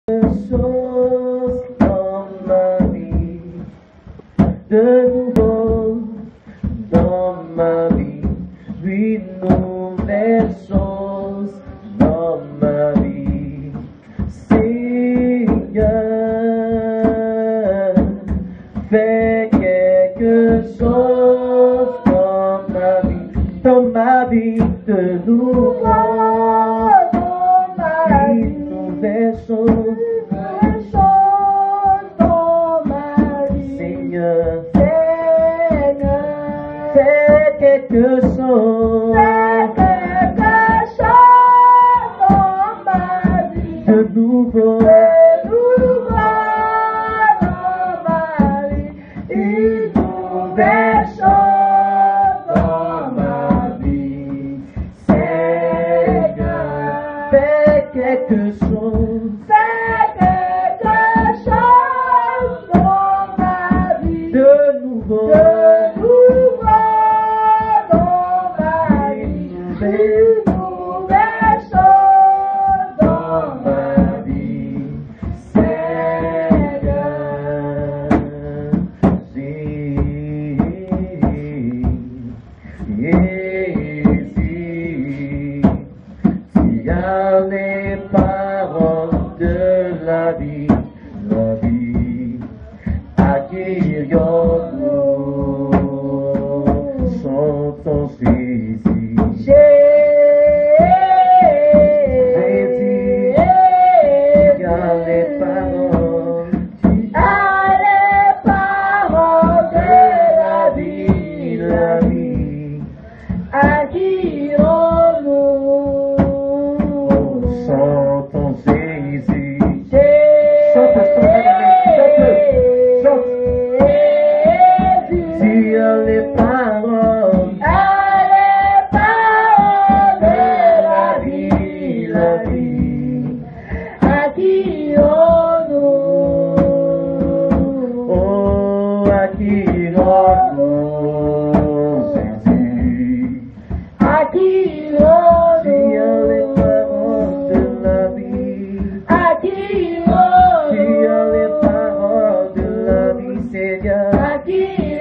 Choses dans ma vie, de nouveau dans ma vie, une nouvelle chose dans ma vie. Seigneur, fais quelque chose dans ma vie de nouveau. Une nouvelle chose dans ma vie. Seigneur, fais quelque chose dans ma vie. De nouveau dans ma vie. Une nouvelle chose dans ma vie. Seigneur, fais quelque chose dans ma vie. De nouveau dans ma vie. Une nouvelle chose dans ma vie. Seigneur, tu as les paroles de la vie, accueillons-nous, chantons Jésus. Jésus, tu as les paroles, de la vie, accueillons-nous. Chantons Jésus. Chante. Tu as les paroles de la vie, accueillons-nous. Oh, accueillons-nous, Jésus. Accueillons-nous. Tu as les paroles de la vie. Accueillons-nous. Tu as les paroles de la vie, Seigneur. Accueillons-nous.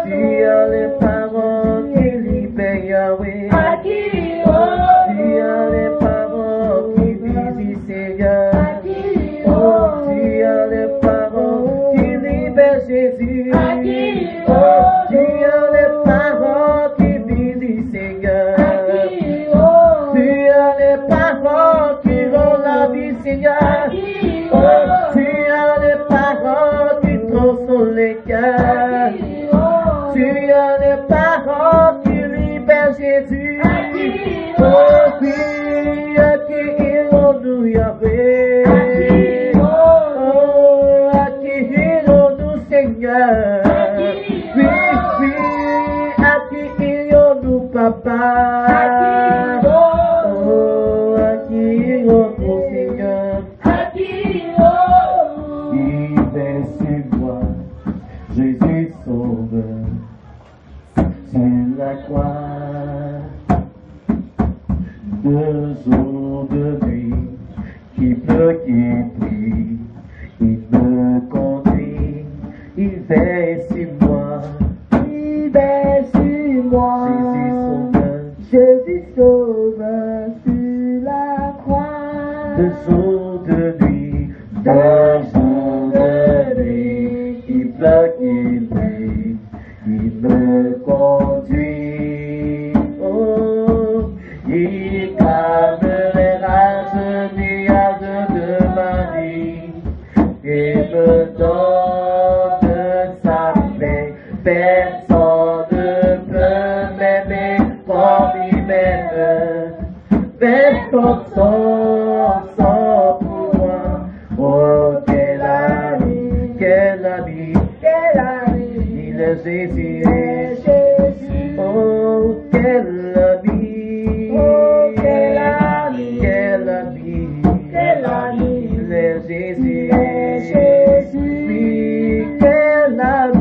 Tu as les paroles qui libèrent, Yahweh. Accueillons-nous. Tu as les paroles qui visitent, Seigneur. Accueillons-nous. Tu as les paroles qui libèrent, Jésus. Accueillons-nous. Tu as les paroles qui visitent, Seigneur. Accueillons-nous. Tu as les paroles qui rendent la vie, Seigneur. Accueillons-nous. Tu as les paroles qui consolent les cœurs. Tu as les paroles qui libèrent, Jésus. Oh oui, accueillons-nous, Yahweh. Oh, accueillons-nous, Seigneur. Oui, accueillons-nous, Papa. Oh, accueillons-nous, Seigneur. Il est sur moi, Jésus sauveur, sur la croix. 2 jours de nuit, qui pleut, qui prie, il me conduit, il veille sur moi, Jésus sauveur sur la croix. 2 jours de nuit, 2 jours de nuit, qui pleut, qui prie, il me conduit. Oh, il calme les rages nuages de ma vie et me donne sa paix. Personne ne peut m'aimer comme il m'aime. Personne sans pour moi. Oh, quel ami, il est Jésus. Oh, quel ami, il est Jésus. Oui, quel ami,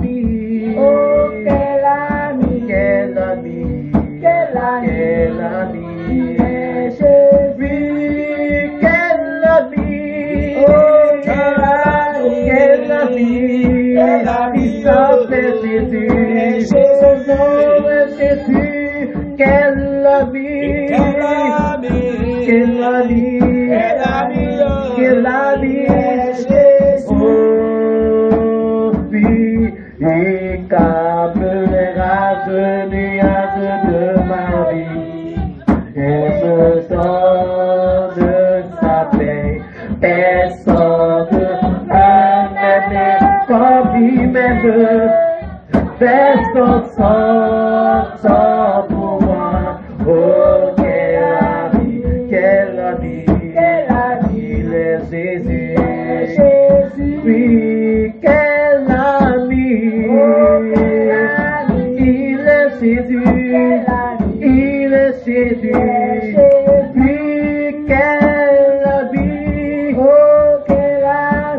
quel ami, Jésus. Oui, quel ami. vie, la vie s'appelle Jésus. Son nom est Jésus, quelle la vie, quelle la vie, quelle la vie, Jésus. Oh, vie, et qu'appellera de ma vie, et me donne sa paix, personne ne m'aime comme il m'aime, personne sans pour moi. Oh, quelle vie, il est Jésus, oui, quel ami, il est Jésus, il est Jésus, oui, quelle vie, oh, quelle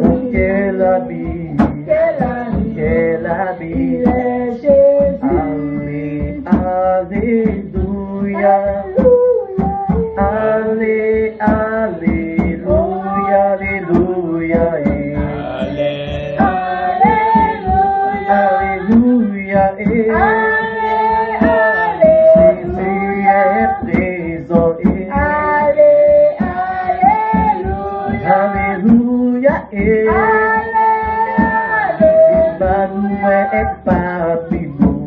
vie, quelle vie, quelle vie, il est Jésus, alléluia, alléluia, alléluia, alléluia, alléluia, Jésus est présent, alléluia, Emmanuel est parmi nous,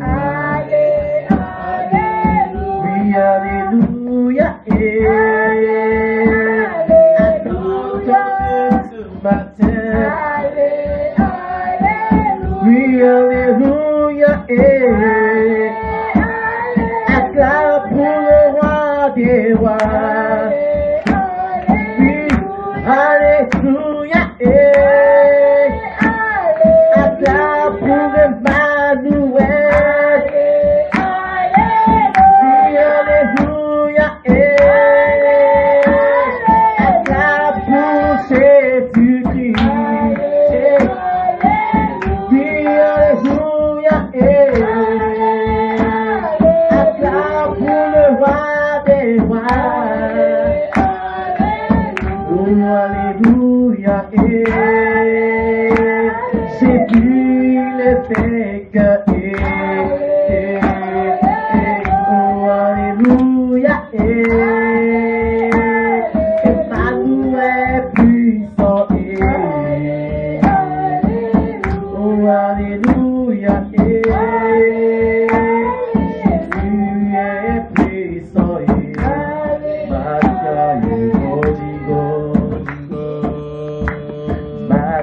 oui, alléluia, oui, alléluia, acclame pour le roi des rois, oui, alléluia, acclame pour Emmanuel, oui, alléluia, acclame pour Jésus-Christ. Acclame pour le roi des rois. Oh, alléluia. Jésus le vainqueur. Oh, alléluia. Emmanuel puissant. Oh, alléluia.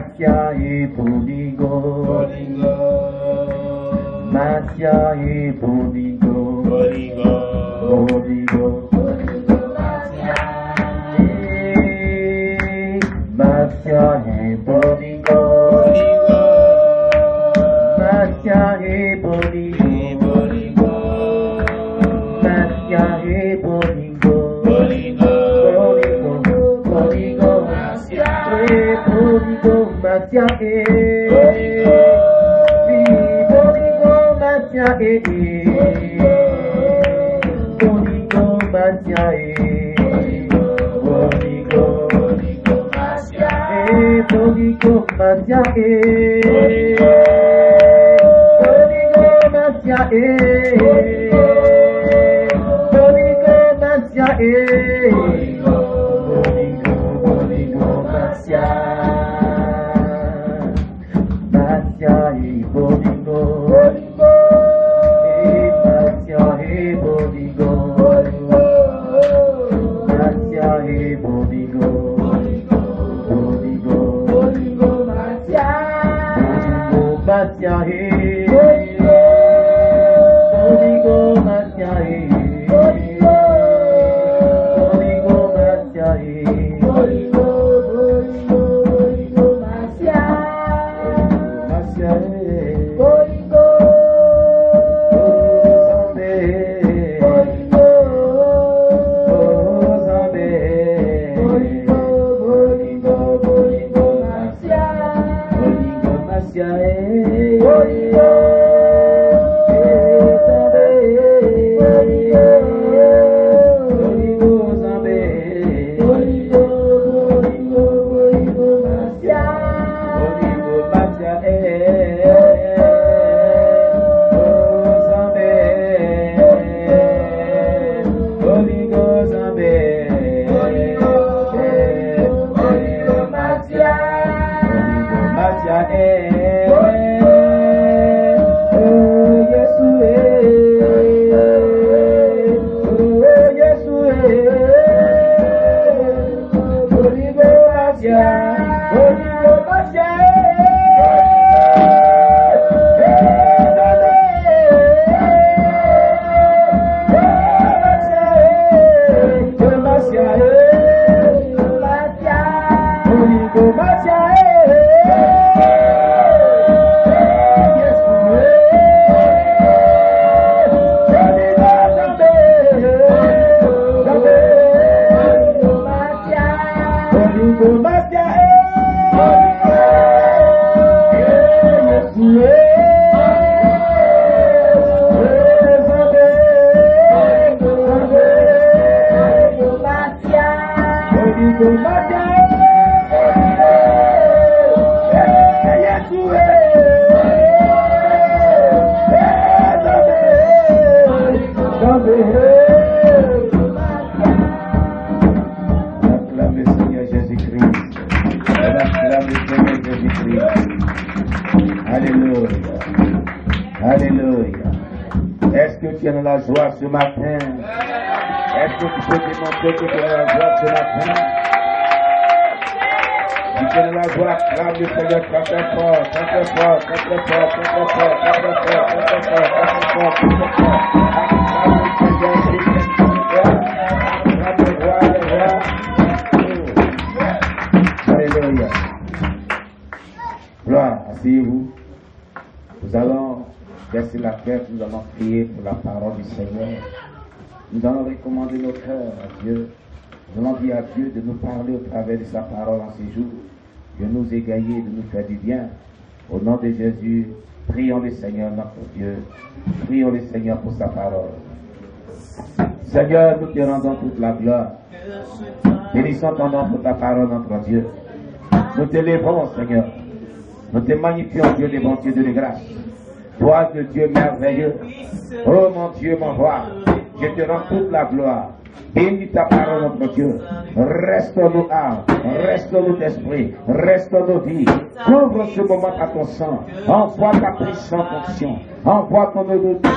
Masia e Prodigo, Masia e Prodigo, Prodigo, Masia e Prodigo, Masia e Prodigo, Masia e Prodigo, Prodigo, Prodigo, Masia e Prodigo, Masia e Prodigo, Masia e Prodigo, Masia e Prodigo, Masia e Prodigo, Masia e Prodigo, Masia e Prodigo, Masia. Masia e Prodigo, Masia e Prodigo, Masia e Prodigo, Prodigo, Masia, Masia e Prodigo, Masia e Prodigo, La joie ce matin. Est-ce que tu peux démontrer que tu as la joie ce matin? Si tu as la joie, acclame le Seigneur très très fort, très très fort, très très fort, très très fort, très très fort, très très fort, très très fort, acclame le Seigneur, acclame le roi. Alléluia. Gloire, asseyez-vous. Nous allons baisser la tête, nous allons prier pour la parole du Seigneur. Nous allons recommander nos cœurs à Dieu. Nous allons dire à Dieu de nous parler au travers de sa parole en ces jours, de nous égayer, de nous faire du bien. Au nom de Jésus, prions le Seigneur notre Dieu. Prions le Seigneur pour sa parole. Seigneur, nous te rendons toute la gloire. Bénissons ton nom pour ta parole, notre Dieu. Nous te lèvons, Seigneur. Nous te magnifions, Dieu des bontés de grâce. Toi, de Dieu merveilleux, oh mon Dieu, mon roi, je te rends toute la gloire. Bénis ta parole, notre Dieu. Reste-nous âme, reste-nous d'esprit, reste-nous vie. Couvre ce moment par ton sang. Envoie ta puissante onction. Envoie ton autorité.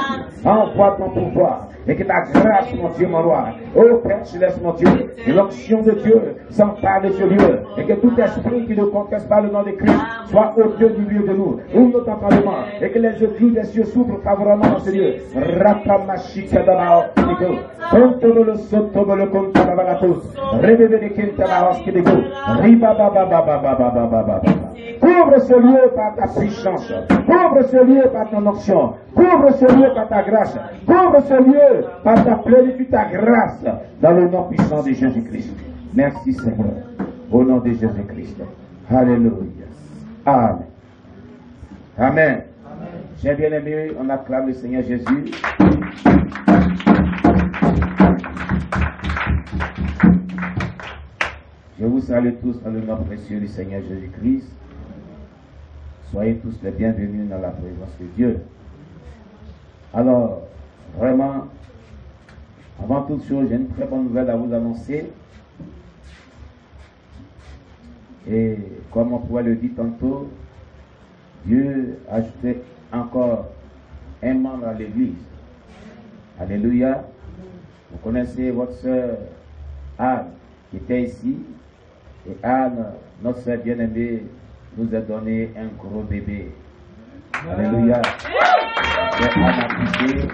Envoie ton pouvoir. Et que ta grâce, mon Dieu, mon roi, ô Père céleste, mon Dieu, et l'onction de Dieu s'empare de ce lieu. Et que tout esprit qui ne conteste pas le nom de Christ soit au Dieu du milieu de nous. Ouvre notre entendement. Et que les yeux des cieux s'ouvrent favorablement dans ce lieu. Ratamashikadabao. Contolo sotobo le contabalatos. Réveillez les kintabaos qui dégo. Ribabababababababababa. Couvre ce lieu par ta puissance. Couvre ce lieu par ton onction. Couvre ce lieu par ta grâce. Couvre ce lieu par ta plénitude, ta grâce. Dans le nom puissant de Jésus-Christ. Merci Seigneur. Au nom de Jésus-Christ. Alléluia. Amen. Amen. J'ai bien aimé, on acclame le Seigneur Jésus. Je vous salue tous dans le nom précieux du Seigneur Jésus-Christ. Soyez tous les bienvenus dans la présence de Dieu. Alors, vraiment, avant toute chose, j'ai une très bonne nouvelle à vous annoncer. Et comme on pourrait le dire tantôt, Dieu a ajouté encore un membre à l'église. Alléluia. Vous connaissez votre sœur Anne qui était ici. Et Anne, notre sœur bien-aimée, nous a donné un gros bébé. Alléluia. C'est Anne a poussé.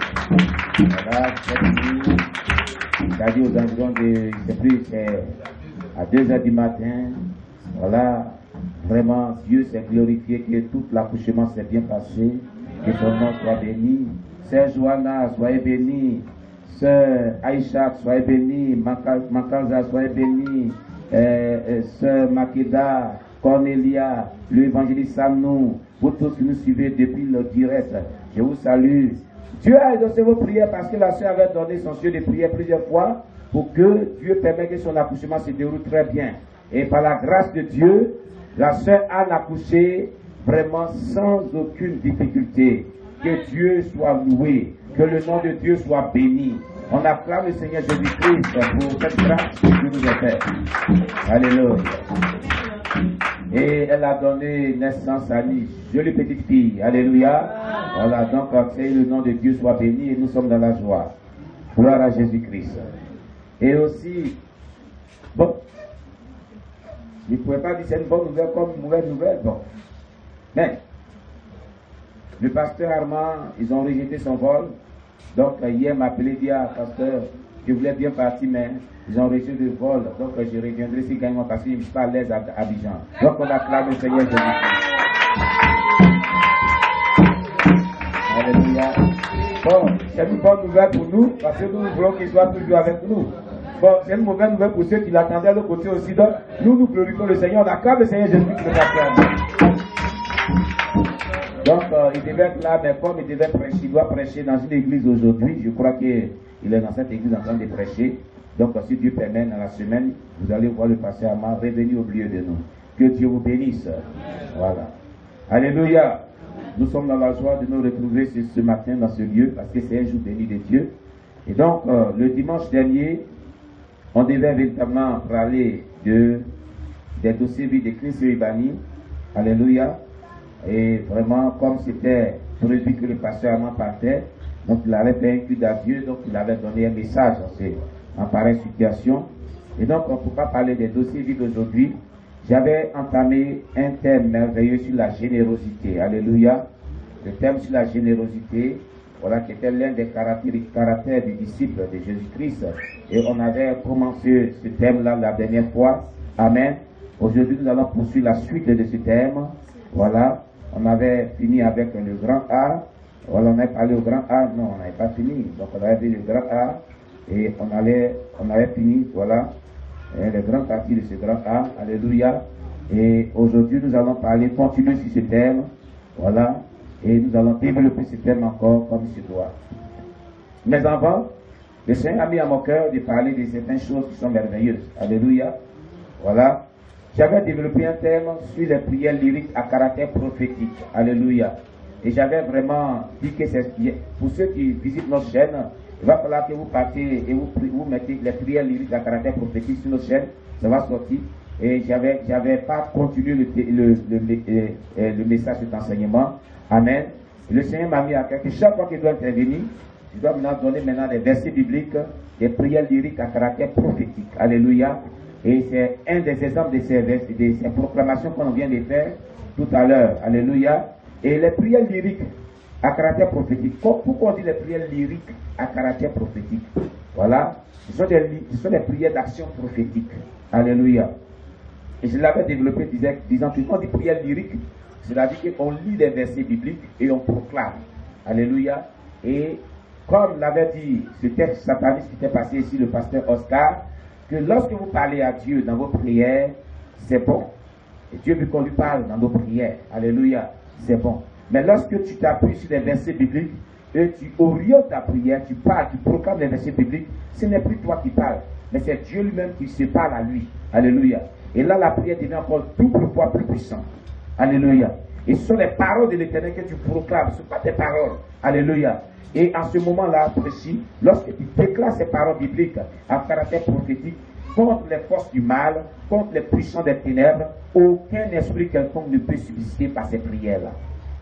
Voilà, cette nuit, c'est-à-dire aux environs de, je ne sais plus, c'est à 2h du matin. Voilà, vraiment, Dieu s'est glorifié, que tout l'accouchement s'est bien passé, que son nom soit béni. Sœur Johanna, soyez bénie. Sœur Aïcha, soyez bénie. Makaza, soyez bénie. Sœur Makeda, Cornelia, l'évangéliste Samnou, vous tous qui nous suivez depuis le direct, je vous salue. Dieu a exaucé vos prières parce que la sœur avait donné son sujet de prière plusieurs fois pour que Dieu permette que son accouchement se déroule très bien. Et par la grâce de Dieu, la sœur a accouché vraiment sans aucune difficulté. Que Dieu soit loué, que le nom de Dieu soit béni. On acclame le Seigneur Jésus-Christ pour cette grâce que Dieu nous a faite. Alléluia. Et elle a donné naissance à une jolie petite fille. Alléluia. Voilà, donc que le nom de Dieu soit béni et nous sommes dans la joie. Gloire à Jésus-Christ. Et aussi, bon, je ne pouvais pas dire c'est une bonne nouvelle comme une mauvaise nouvelle. Bon. Mais, le pasteur Armand, ils ont rejeté son vol. Donc, hier m'a appelé, dit à pasteur, je voulais bien partir, mais ils ont reçu le vol. Donc, je reviendrai si gagnant parce que je ne suis pas à l'aise à Abidjan. Donc, on acclame le Seigneur Jésus-Christ. Alléluia. Bon, c'est une bonne nouvelle pour nous parce que nous voulons qu'il soit toujours avec nous. Bon, c'est une mauvaise nouvelle pour ceux qui l'attendaient à l'autre côté aussi. Donc, nous glorifions le Seigneur. On acclame le Seigneur Jésus-Christ le pasteur. Donc, il devait être là, mais comme il devait prêcher, il doit prêcher dans une église aujourd'hui. Je crois qu'il est dans cette église en train de prêcher. Donc, si Dieu permet, dans la semaine, vous allez voir le pasteur Amar revenir au milieu de nous. Que Dieu vous bénisse. Voilà. Alléluia. Nous sommes dans la joie de nous retrouver ce matin dans ce lieu parce que c'est un jour béni de Dieu. Et donc, le dimanche dernier, on devait véritablement parler des dossiers vides de Christ Ibani. Alléluia. Et vraiment, comme c'était prévu que le pasteur Amand partait, donc il avait fait un culte à Dieu, donc il avait donné un message en pareille situation. Et donc, on ne peut pas parler des dossiers vides aujourd'hui. J'avais entamé un thème merveilleux sur la générosité. Alléluia. Le thème sur la générosité, voilà, qui était l'un des caractères du disciple de Jésus-Christ. Et on avait commencé ce thème-là la dernière fois. Amen. Aujourd'hui, nous allons poursuivre la suite de ce thème. Voilà. On avait fini avec le grand A. Voilà, on avait parlé au grand A. Non, on n'avait pas fini. Donc, on avait vu le grand A. Et on avait fini, voilà, le grand parti de ce grand A. Alléluia. Et aujourd'hui, nous allons continuer sur ce thème. Voilà. Et nous allons développer ce thème encore comme il se doit. Mais avant, le Seigneur a mis à mon cœur de parler de certaines choses qui sont merveilleuses. Alléluia. Voilà. J'avais développé un thème sur les prières lyriques à caractère prophétique. Alléluia. Et j'avais vraiment dit que pour ceux qui visitent notre chaîne, il va falloir que vous partiez et vous mettez les prières lyriques à caractère prophétique sur notre chaîne. Ça va sortir. Et j'avais pas continué le message, cet enseignement. Amen. Et le Seigneur m'a mis à cœur que chaque fois qu'il doit intervenir, je dois maintenant donner des versets bibliques, des prières lyriques à caractère prophétique. Alléluia. Et c'est un des exemples de ces proclamations qu'on vient de faire tout à l'heure. Alléluia. Et les prières lyriques à caractère prophétique. Pourquoi on dit les prières lyriques à caractère prophétique? Voilà. Ce sont des prières d'action prophétique. Alléluia. Et je l'avais développé disant que quand on dit prière lyrique, c'est-à-dire qu'on lit des versets bibliques et on proclame. Alléluia. Et comme l'avait dit ce texte sataniste qui était passé ici, le pasteur Oscar, que lorsque vous parlez à Dieu dans vos prières, c'est bon. Et Dieu veut qu'on lui parle dans nos prières. Alléluia. C'est bon. Mais lorsque tu t'appuies sur des versets bibliques et tu orientes ta prière, tu parles, tu proclames les versets bibliques, ce n'est plus toi qui parles, mais c'est Dieu lui-même qui se parle à lui. Alléluia. Et là, la prière devient encore double fois plus puissante. Alléluia. Et ce sont les paroles de l'Éternel que tu proclames, ce ne sont pas tes paroles. Alléluia. Et en ce moment-là, précis, lorsque tu déclares ces paroles bibliques à caractère prophétique contre les forces du mal, contre les puissants des ténèbres, aucun esprit quelconque ne peut subsister par ces prières-là.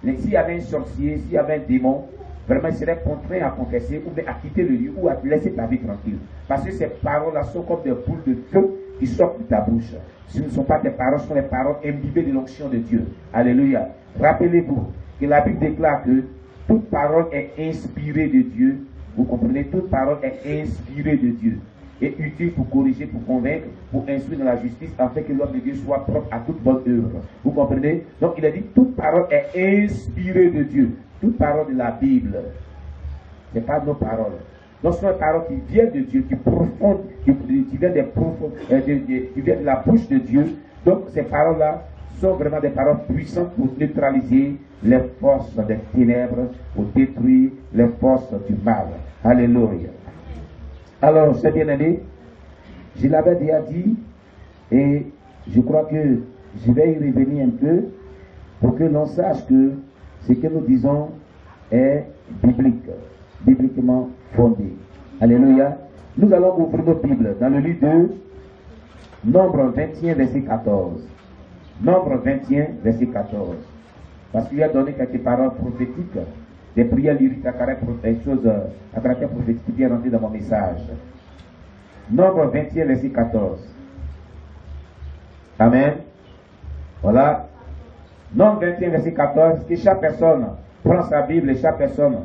S'il y avait un sorcier, s'il y avait un démon, vraiment il serait contraint à confesser ou à quitter le lieu ou à laisser ta vie tranquille. Parce que ces paroles-là sont comme des boules de feu qui sortent de ta bouche. Ce ne sont pas tes paroles, ce sont les paroles imbibées de l'onction de Dieu. Alléluia. Rappelez-vous que la Bible déclare que toute parole est inspirée de Dieu. Vous comprenez? Toute parole est inspirée de Dieu. Et utile pour corriger, pour convaincre, pour instruire dans la justice, afin que l'homme de Dieu soit propre à toute bonne œuvre. Vous comprenez? Donc il a dit toute parole est inspirée de Dieu. Toute parole de la Bible. Ce n'est pas nos paroles. Donc ce sont des paroles qui viennent de Dieu, qui viennent qui viennent de la bouche de Dieu. Donc ces paroles-là sont vraiment des paroles puissantes pour neutraliser les forces des ténèbres, pour détruire les forces du mal. Alléluia. Alors, c'est bien aimé, je l'avais déjà dit, et je crois que je vais y revenir un peu pour que l'on sache que ce que nous disons est biblique, bibliquement fondé. Alléluia. Nous allons ouvrir nos Bibles dans le livre de Nombre 21, verset 14. Nombre 21, verset 14. Parce qu'il a donné quelques paroles prophétiques, des prières lyriques à caractère prophétique qui viennent rentrer dans mon message. Nombre 21, verset 14. Amen. Voilà. Nombre 21, verset 14, que chaque personne prend sa Bible et chaque personne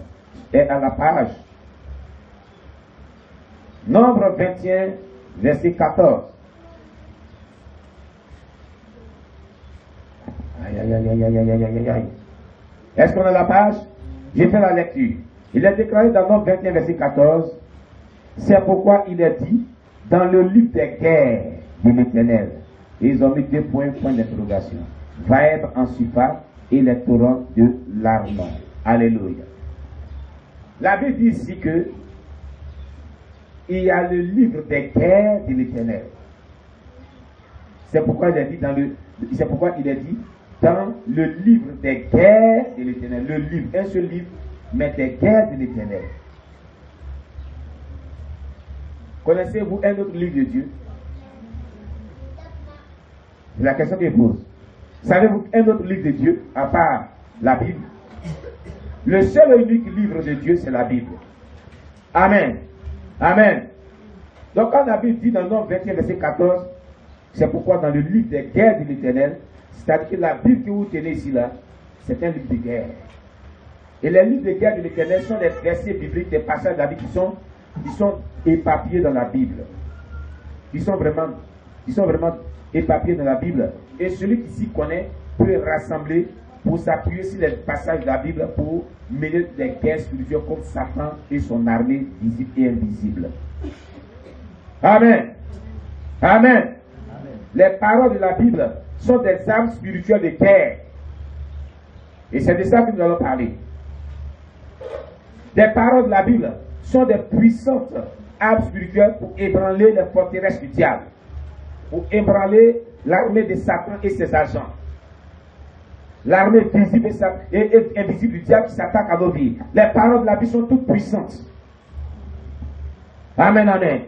est à la page. Nombre 21, verset 14. Aïe, aïe, aïe, aïe, aïe, aïe, aïe, aïe. Est-ce qu'on a la page? J'ai fait la lecture. Il est déclaré dans Nombre 21, verset 14. C'est pourquoi il est dit, dans le livre des guerres de l'Éternel. Et ils ont mis 2 points d'interrogation. Va être en Supha et les torrents de l'Arnon. Alléluia. La Bible dit ici que il y a le livre des guerres de l'Éternel. C'est pourquoi il est dit dans le livre des guerres de l'Éternel. Le livre, un seul livre, mais des guerres de l'Éternel. Connaissez-vous un autre livre de Dieu? C'est la question que je pose. Savez-vous un autre livre de Dieu à part la Bible? Le seul et unique livre de Dieu, c'est la Bible. Amen. Amen. Donc quand la Bible dit dans le Nombre 21, verset 14, c'est pourquoi dans le livre des guerres de l'Éternel, c'est-à-dire que la Bible que vous tenez ici là, c'est un livre de guerre. Et les livres de guerre de l'Éternel sont des versets bibliques, des passages de la Bible qui sont éparpillés dans la Bible. Ils sont vraiment éparpillés dans la Bible. Et celui qui s'y connaît peut rassembler pour s'appuyer sur les passages de la Bible pour mener des guerres spirituelles contre Satan et son armée visible et invisible. Amen. Amen. Les paroles de la Bible sont des armes spirituelles de guerre. Et c'est de ça que nous allons parler. Les paroles de la Bible sont des puissantes armes spirituelles pour ébranler les forteresses du diable, pour ébranler l'armée de Satan et ses agents. L'armée visible et invisible du diable qui s'attaque à nos vies. Les paroles de la Bible sont toutes puissantes. Amen, amen.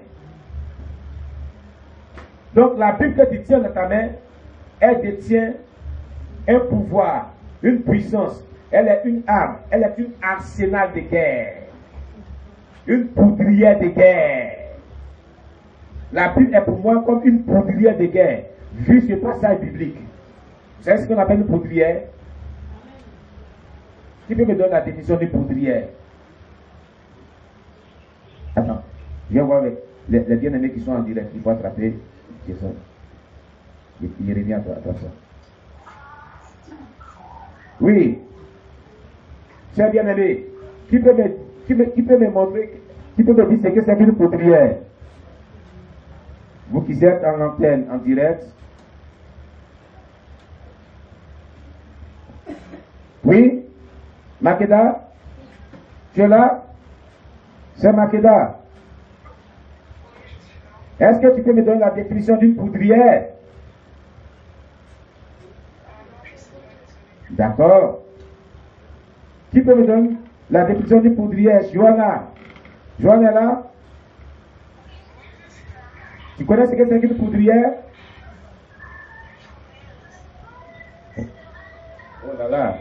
Donc la Bible que tu tiens dans ta main, elle détient un pouvoir, une puissance. Elle est une arme, elle est une arsenal de guerre. Une poudrière de guerre. La Bible est pour moi comme une poudrière de guerre, vu ce passage biblique. Vous savez ce qu'on appelle une poudrière? Qui peut me donner la définition d'une poudrière? Attends, je viens voir avec les bien-aimés qui sont en direct. Il faut attraper. Il revient à toi ça. Oui. Cher bien-aimé, qui peut me montrer, qui peut me dire ce que c'est qu'une poudrière? Vous qui êtes en antenne, en direct. Oui? Makeda? Tu es là? C'est Makeda. Est-ce que tu peux me donner la définition d'une poudrière? D'accord. Qui peut me donner la définition d'une poudrière? Johanna. Johanna est là? Tu connais ce que c'est qu'une poudrière? Oh là là.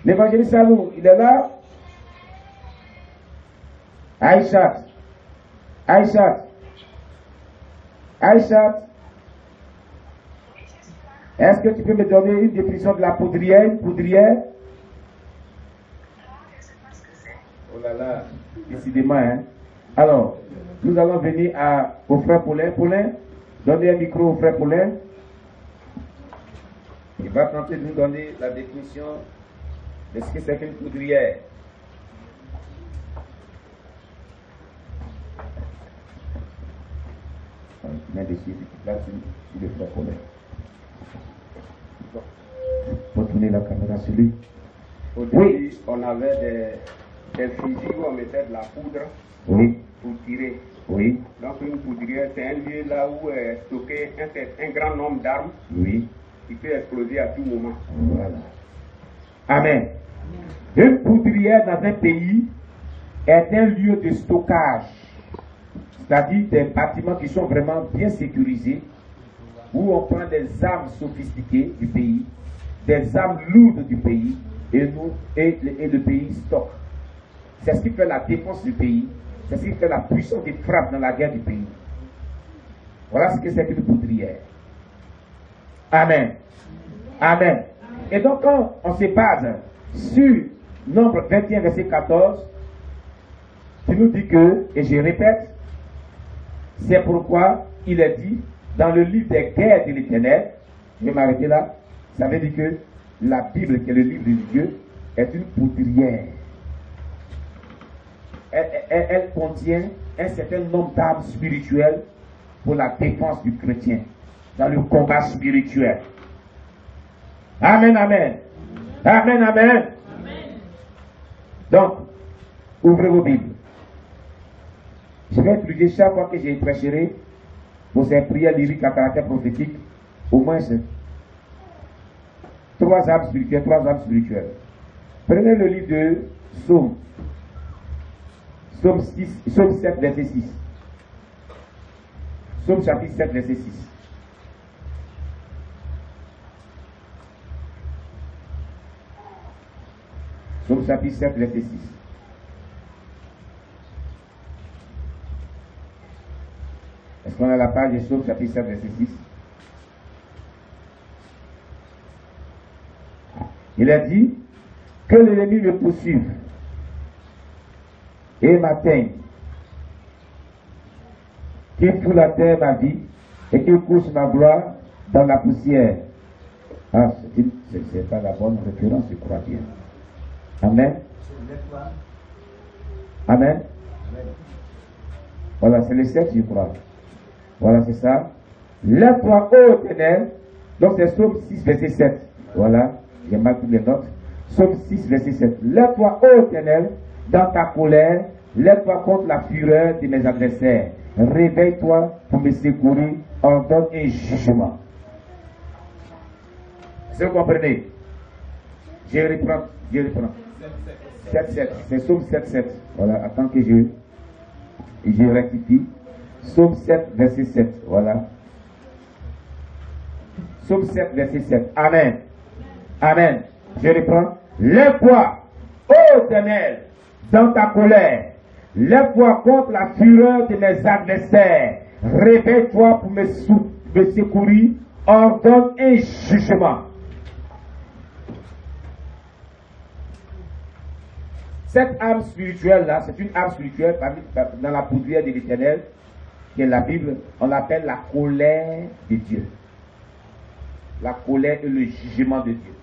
L'évangéliste Salou, il est là? Aïchat. Aïchat. Aïchat. Est-ce que tu peux me donner une définition de la poudrière? Une poudrière? Oh là là. Décidément, hein. Alors, nous allons venir au frère Paulin. Paulin, donnez un micro au frère Paulin. Il va tenter de nous donner la définition de ce que c'est qu'une poudrière. Mets dessus, là, sur le frère Paulin. Pour tourner la caméra sur lui. Au début, on avait des fusils où on mettait de la poudre. Oui. Pour tirer. Oui. Donc une poudrière, c'est un lieu là où est stocké un grand nombre d'armes. Oui. Qui peut exploser à tout moment. Voilà. Amen. Une poudrière dans un pays est un lieu de stockage. C'est-à-dire des bâtiments qui sont vraiment bien sécurisés, où on prend des armes sophistiquées du pays, des armes lourdes du pays, et le pays stocke. C'est ce qui fait la défense du pays. C'est ce qui fait la puissance des frappes dans la guerre du pays. Voilà ce que c'est qu'une poudrière. Amen. Amen. Et donc quand on se base sur Nombre 21, verset 14, qui nous dit que, et je répète, c'est pourquoi il est dit dans le livre des guerres de l'Éternel, je vais m'arrêter là, ça veut dire que la Bible, qui est le livre de Dieu, est une poudrière. Elle contient un certain nombre d'armes spirituelles pour la défense du chrétien dans le combat spirituel. Amen, amen. Amen, amen. Donc, ouvrez vos Bibles. Je vais utiliser chaque fois que j'ai prêché pour ces prières lyriques à caractère prophétique, au moins 3 armes spirituelles. Prenez le livre de Psaume. Psaume 7, verset 6. Psaume chapitre 7, verset 6. Psaume chapitre 7, verset 6. Est-ce qu'on a la page de Psaume chapitre 7, verset 6? Il a dit que l'ennemi me poursuive et m'atteigne, qu'il foule à terre ma vie et qu'il couche ma gloire dans la poussière. Ah, c'est pas la bonne référence, je crois bien. Amen. Amen. Voilà, c'est le 7, je crois. Voilà, c'est ça. Lève-toi, ô Éternel. Donc c'est Psaume 6, verset 7. Voilà, j'ai mal toutes les notes. Psaume 6, verset 7. Lève-toi, ô Éternel, dans ta colère. Lève-toi contre la fureur de mes adversaires. Réveille-toi pour me secourir. Ordonne un jugement. Est-ce que vous comprenez? Je reprends. 7-7. C'est Psaume 7-7. Voilà, attends que je rectifie. Psaume 7, verset 7. Voilà. Psaume 7, verset 7. Amen. Amen. Je reprends. Lève-toi, ô Éternel, dans ta colère. Lève-toi contre la fureur de mes adversaires. Réveille-toi pour me secourir. Ordonne un jugement. Cette âme spirituelle-là, c'est une âme spirituelle dans la poudrière de l'Éternel, qui est la Bible, on l'appelle la colère de Dieu. La colère et le jugement de Dieu.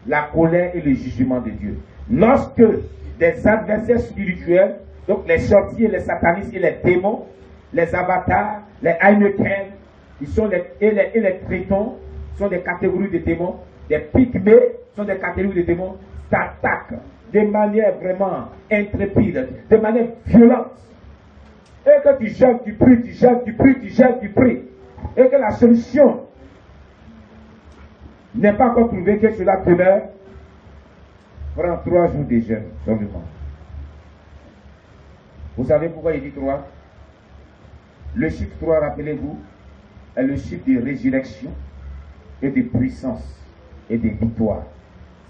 La colère et le jugement de Dieu. Lorsque des adversaires spirituels, donc les sorciers, les satanistes et les démons, les avatars, les Heineken, et les tritons sont des catégories de démons, des pygmées sont des catégories de démons, s'attaquent de manière vraiment intrépide, de manière violente. Et que tu jeûnes, tu pries, tu jeûnes, tu pries, tu jeûnes, tu pries. Et que la solution n'est pas encore trouvée, que cela demeure. Prends 3 jours de jeûne seulement. Vous savez pourquoi il dit 3? Le chiffre 3, rappelez-vous, est le chiffre de résurrection et de puissance et de victoire.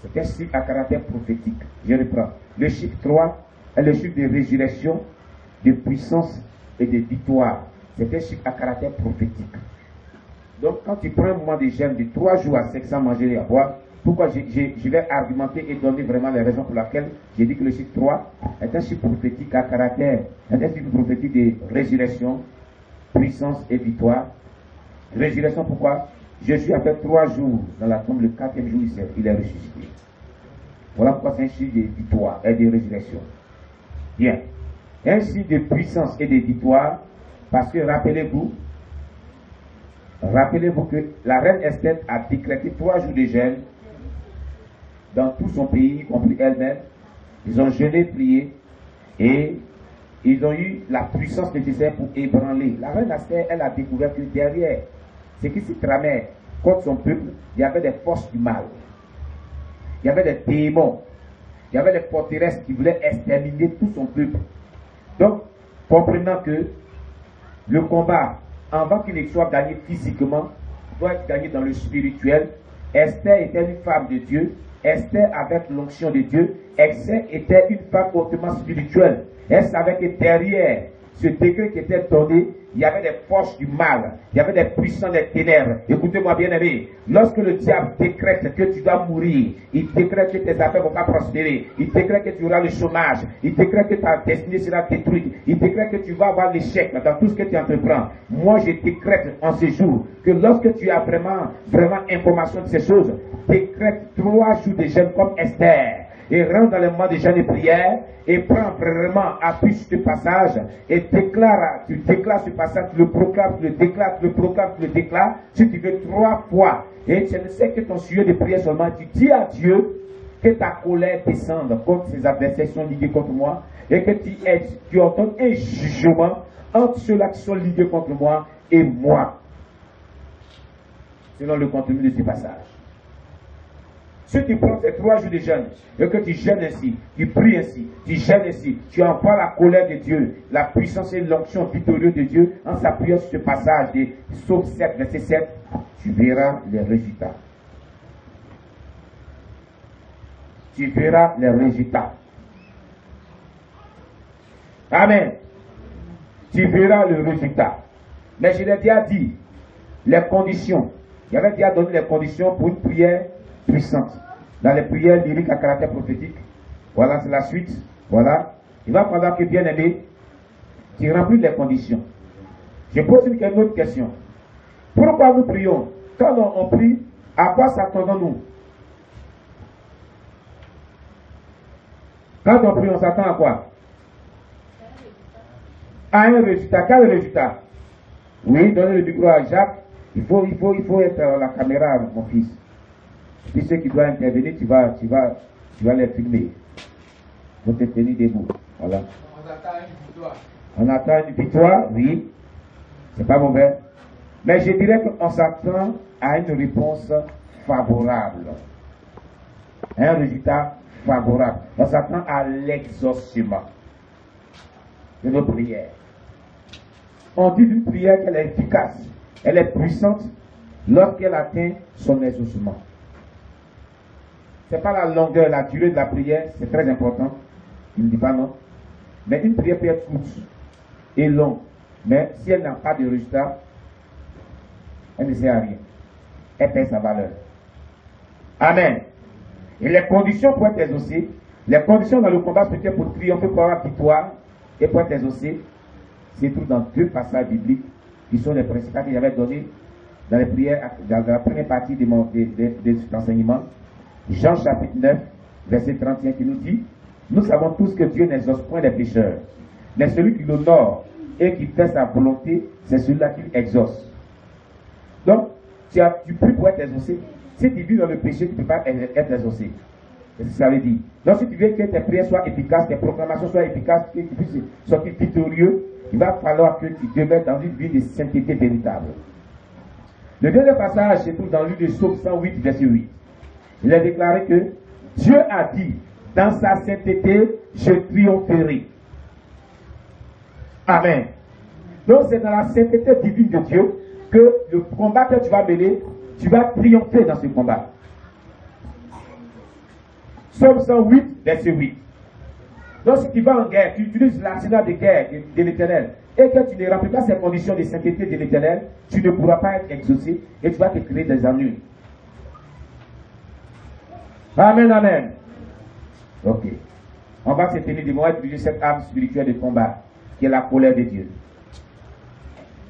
C'est un chiffre à caractère prophétique. Je reprends. Le chiffre 3 est le chiffre de résurrection, de puissance et de victoire. C'est un chiffre à caractère prophétique. Donc quand tu prends un moment de jeûne de 3 jours à sec sans manger et à boire, pourquoi je vais argumenter et donner vraiment les raisons pour lesquelles j'ai dit que le chiffre 3 est un chiffre prophétique à caractère, est un chiffre prophétique de résurrection, puissance et victoire. Résurrection, pourquoi? Jésus a fait 3 jours dans la tombe, le 4e jour il est ressuscité. Voilà pourquoi c'est un chiffre de victoire et de résurrection. Bien. Un signe de puissance et de victoire, parce que rappelez-vous que la reine Esther a décrété 3 jours de jeûne dans tout son pays, y compris elle-même. Ils ont jeûné, prié, et ils ont eu la puissance nécessaire pour ébranler. La reine Esther, elle a découvert que derrière ce qui se tramait contre son peuple, il y avait des forces du mal. Il y avait des démons. Il y avait des forteresses qui voulaient exterminer tout son peuple. Donc, comprenant que le combat, avant qu'il soit gagné physiquement, doit être gagné dans le spirituel. Esther était une femme de Dieu. Esther, avec l'onction de Dieu, Esther était une femme hautement spirituelle. Elle savait que derrière ce décret qui était donné, il y avait des forces du mal, il y avait des puissants des ténèbres. Écoutez-moi bien aimé, lorsque le diable décrète que tu dois mourir, il décrète que tes affaires ne vont pas prospérer, il décrète que tu auras le chômage, il décrète que ta destinée sera détruite, il décrète que tu vas avoir l'échec dans tout ce que tu entreprends. Moi je décrète en ce jour que lorsque tu as vraiment information de ces choses, décrète 3 jours de jeûne comme Esther. et rentre dans le moment de jeûne et prière et prends vraiment appui sur ce passage et tu déclares ce passage, tu le proclames, tu le déclares, tu le proclames, tu le déclares, si tu veux 3 fois. Et tu ne sais que ton sujet de prière seulement, tu dis à Dieu que ta colère descende contre ces adversaires qui sont ligués contre moi et que tu ordonnes un jugement entre ceux-là qui sont ligués contre moi et moi. Selon le contenu de ce passage. Si tu prends ces 3 jours de jeûne et que tu jeûnes ainsi, tu pries ainsi, tu jeûnes ainsi, tu envoies la colère de Dieu, la puissance et l'onction victorieuse de Dieu en s'appuyant sur ce passage de Psaume 7, verset 7, tu verras les résultats. Tu verras les résultats. Amen. Tu verras le résultat. Mais je l'ai déjà dit, les conditions. J'avais déjà donné les conditions pour une prière puissante. Dans les prières lyriques à caractère prophétique. Voilà, c'est la suite. Voilà. Il va falloir que, bien aimé, tu remplis les conditions. Je pose une autre question. Pourquoi nous prions? Quand on prie, à quoi s'attendons-nous? Quand on prie, on s'attend à quoi? À un résultat. Quel résultat? Oui, donnez le micro à Jacques. Il faut être à la caméra, mon fils. Puis ceux qui doivent intervenir, tu vas les filmer. Il faut te tenir debout. Voilà. On attend une victoire. On attend une victoire, oui. C'est pas mauvais. Mais je dirais qu'on s'attend à une réponse favorable. Un résultat favorable. On s'attend à l'exaucement de nos prières. On dit d'une prière qu'elle est efficace, elle est puissante lorsqu'elle atteint son exaucement. Ce n'est pas la longueur, la durée de la prière, c'est très important. Il ne dit pas non. Mais une prière peut être courte et longue. Mais si elle n'a pas de résultat, elle ne sert à rien. Elle perd sa valeur. Amen. Et les conditions pour être exaucées, les conditions dans le combat spirituel pour triompher, pour avoir victoire et pour être exaucé, c'est tout dans 2 passages bibliques qui sont les principaux que j'avais donnés dans les prières, dans la première partie de cet enseignement. Jean chapitre 9, verset 31 qui nous dit: nous savons tous que Dieu n'exauce point les pécheurs, mais celui qui l'honore et qui fait sa volonté, c'est celui-là qui exauce. Donc, tu pries pour être exaucé. Si tu vis dans le péché, tu ne peux pas être exaucé. C'est ce que ça veut dire. Donc, si tu veux que tes prières soient efficaces, tes proclamations soient efficaces, que tu puisses sortir victorieux, il va falloir que tu demeures dans une vie de sainteté véritable. Le deuxième passage se trouve dans le livre de Psaume 108, verset 8. Il a déclaré que Dieu a dit, dans sa sainteté, je triompherai. Amen. Donc c'est dans la sainteté divine de Dieu que le combat que tu vas mener, tu vas triompher dans ce combat. Psaume 108, verset 8. Donc si tu vas en guerre, tu utilises l'arsenal de guerre de l'Éternel, et que tu ne remplis pas ces conditions de sainteté de l'Éternel, tu ne pourras pas être exaucé et tu vas te créer des ennuis. Amen, amen. Ok. On va se tenir du moment et utiliser cette âme spirituelle de combat, qui est la colère de Dieu.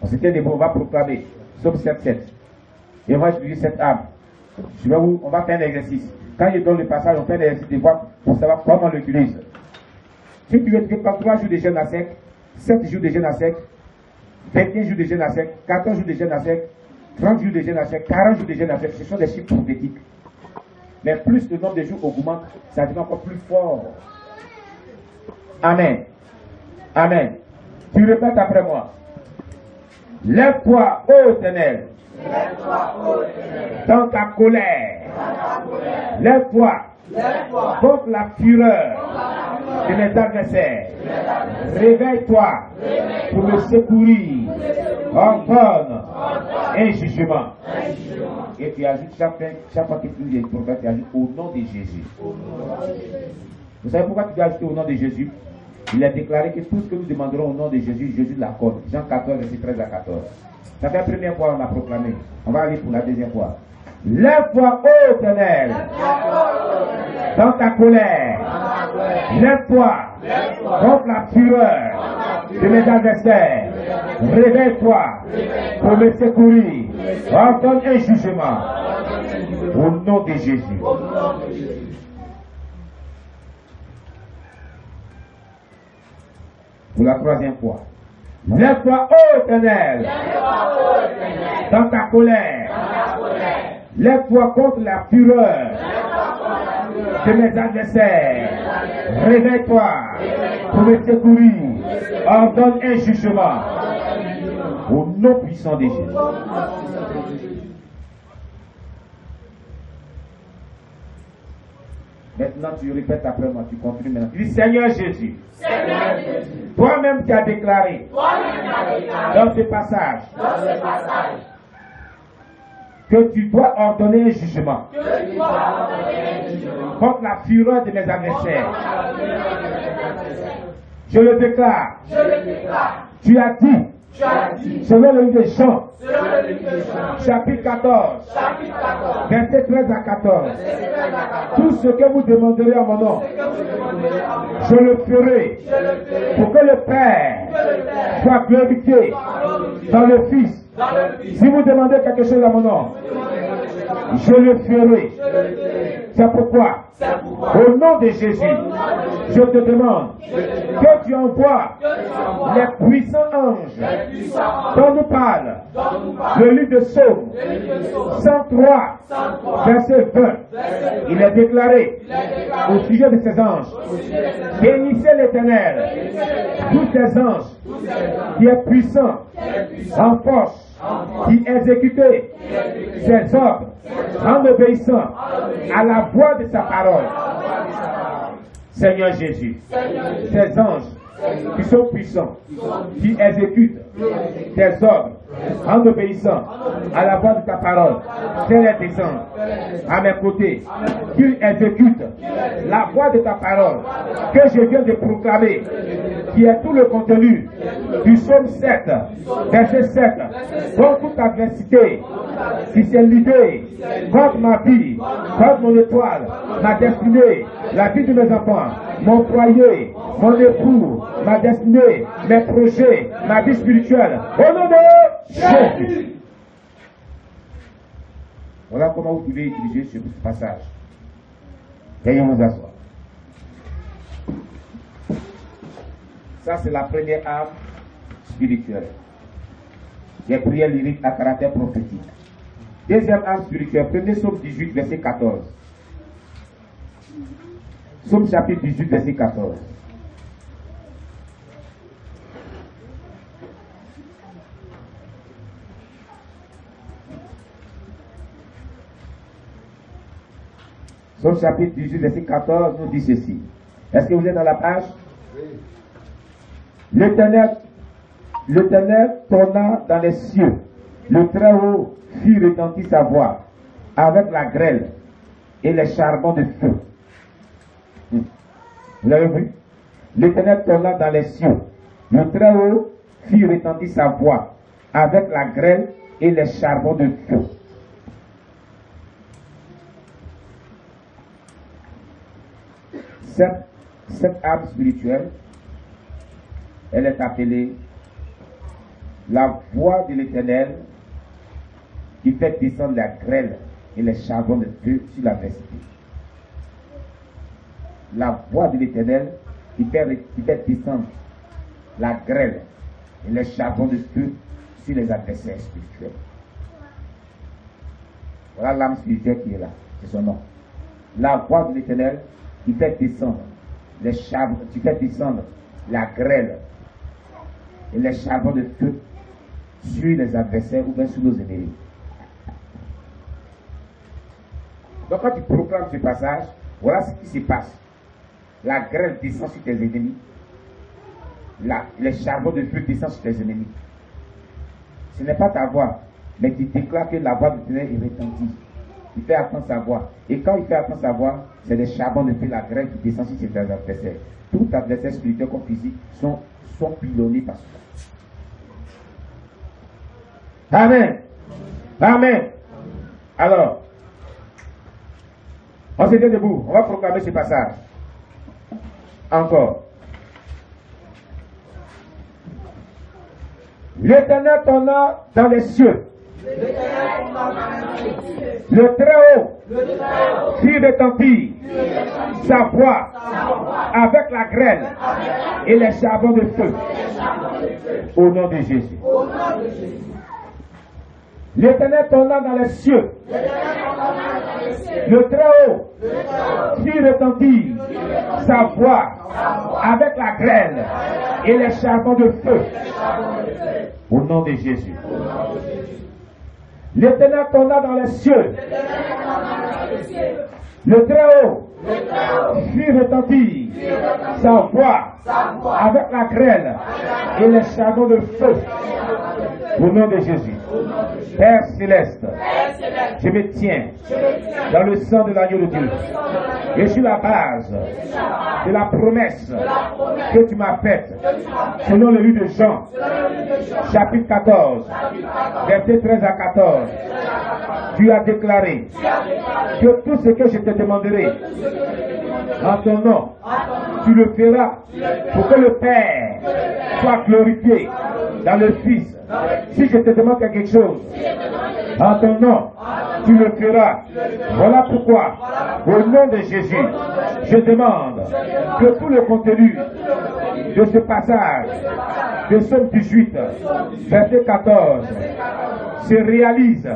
On se tient debout, on va proclamer. Psaume 7:7. Et on va utiliser cette âme. On va faire un exercice. Quand je donne le passage, on fait un exercice de voir pour savoir comment on l'utilise. Si tu veux prendre 3 jours de jeûne à sec, 7 jours de jeûne à sec, 21 jours de jeûne à sec, 14 jours de jeûne à sec, 30 jours de jeûne à sec, 40 jours de jeûne à sec, ce sont des chiffres prophétiques. Mais plus le nombre de jours augmente, ça devient encore plus fort. Amen. Amen. Tu répètes après moi. Lève-toi, ô Éternel, dans ta colère. Lève-toi contre la fureur de mes adversaires. Réveille-toi pour me secourir. Ordonne un jugement. Et tu ajoutes chaque fois que tu dis le prophète, tu ajoutes au nom de Jésus. Vous savez pourquoi tu dois ajouter au nom de Jésus? Il a déclaré que tout ce que nous demanderons au nom de Jésus, Jésus l'accorde. Jean 14, verset 13 à 14. Ça fait la première fois, on l'a proclamé. On va aller pour la deuxième fois. Lève-toi, ô Éternel, dans ta colère. Lève-toi contre la fureur de mes adversaires. Réveille-toi pour me secourir. Ordonne un jugement au nom de Jésus. Pour la troisième fois. Lève-toi, ô Éternel, dans ta colère. Lève-toi contre la fureur de mes adversaires. Réveille-toi pour me secourir. Ordonne un jugement au nom puissant de Jésus. Maintenant, tu répètes après moi, tu continues maintenant. Tu dis, Seigneur Jésus, toi-même tu as déclaré dans ce passage que tu dois ordonner un jugement contre la fureur de mes adversaires. Je le déclare. Tu as dit, selon le livre de Jean, chapitre 14, verset 13 à 14, tout ce que vous demanderez en mon nom, je le ferai pour que le Père soit glorifié dans le Fils. Si vous demandez quelque chose à mon nom, je le ferai. C'est pourquoi, au nom de Jésus, je te demande que tu envoies les puissants anges dont nous parle le livre de Psaume 103, verset 20. Il est déclaré au sujet de ces anges: bénissez l'Éternel, tous ces anges qui est puissant en force, qui exécutait ses ordres en obéissant à la voix de sa parole. Seigneur Jésus, ces anges qui sont puissants, qui exécutent tes ordres en obéissant à la voix de ta parole, fais-les descendre à mes côtés, qu'ils exécutent la voix de ta parole que je viens de proclamer, qui est tout le contenu du psaume 7, verset 7, contre toute adversité qui s'est levée contre ma vie, contre mon étoile, ma destinée, la vie de mes enfants, mon foyer, mon époux, ma destinée, mes projets, ma vie spirituelle. Au nom de Jésus. Voilà comment vous pouvez utiliser ce passage. Veuillez vous asseoir. Ça, c'est la première arme spirituelle. Les prières lyriques à caractère prophétique. Deuxième arme spirituelle, premier Psaume 18, verset 14. Psaume chapitre 18, verset 14. Psaume chapitre 18, verset 14 nous dit ceci. Est-ce que vous êtes dans la page? Oui. L'Éternel trôna dans les cieux. Le Très-Haut fit retentir sa voix avec la grêle et les charbons de feu. Vous l'avez vu? L'Éternel trôna dans les cieux. Le Très-Haut fit retentir sa voix avec la grêle et les charbons de feu. Cette arme spirituelle, elle est appelée la voix de l'Éternel qui fait descendre la grêle et les charbons de feu sur l'adversité. La voix de l'Éternel qui fait descendre la grêle et les charbons de feu sur les adversaires spirituels. Voilà l'âme spirituelle qui est là, c'est son nom. La voix de l'Éternel qui fait descendre les charbons, qui fait descendre la grêle et les charbons de feu sur les adversaires ou bien sur nos ennemis. Donc quand tu proclames ce passage, voilà ce qui se passe. La grêle descend sur tes ennemis. Les charbons de feu descendent sur tes ennemis. Ce n'est pas ta voix, mais tu déclares que la voix de Dieu est retentie. Il fait attendre sa voix. Et quand il fait attendre sa voix, c'est les charbons de feu, la grêle qui descend sur tes adversaires. Tout adversaire spirituel comme physique sont pilonnés par cela. Amen. Amen. Alors, on se tient debout. On va proclamer ce passage. Encore. L'Éternel trôna dans les cieux. Le Très-Haut fit retentir sa voix avec la grêle et les charbons de feu. Au nom de Jésus. L'Éternel tourna dans les cieux. Le Très-Haut fit retentir sa voix avec la grêle et les charbons de feu. Au nom de Jésus. L'Éternel tourna dans les cieux. Le Très-Haut fit retentir sa voix avec la grêle et les charbons de feu. Au nom de Jésus. Père céleste, je me tiens dans le sang de l'agneau de Dieu. Et sur la base de la promesse que tu m'as faite, selon le livre de Jean, chapitre 14, versets 13 à 14, tu as déclaré que tout ce que je te demanderai en ton nom, tu le feras pour que le Père soit glorifié dans le Fils. Si je te demande quelque chose en ton nom, tu le feras. Voilà pourquoi, au nom de Jésus, je demande que tout le contenu de ce passage de Somme 18, verset 14, se réalise,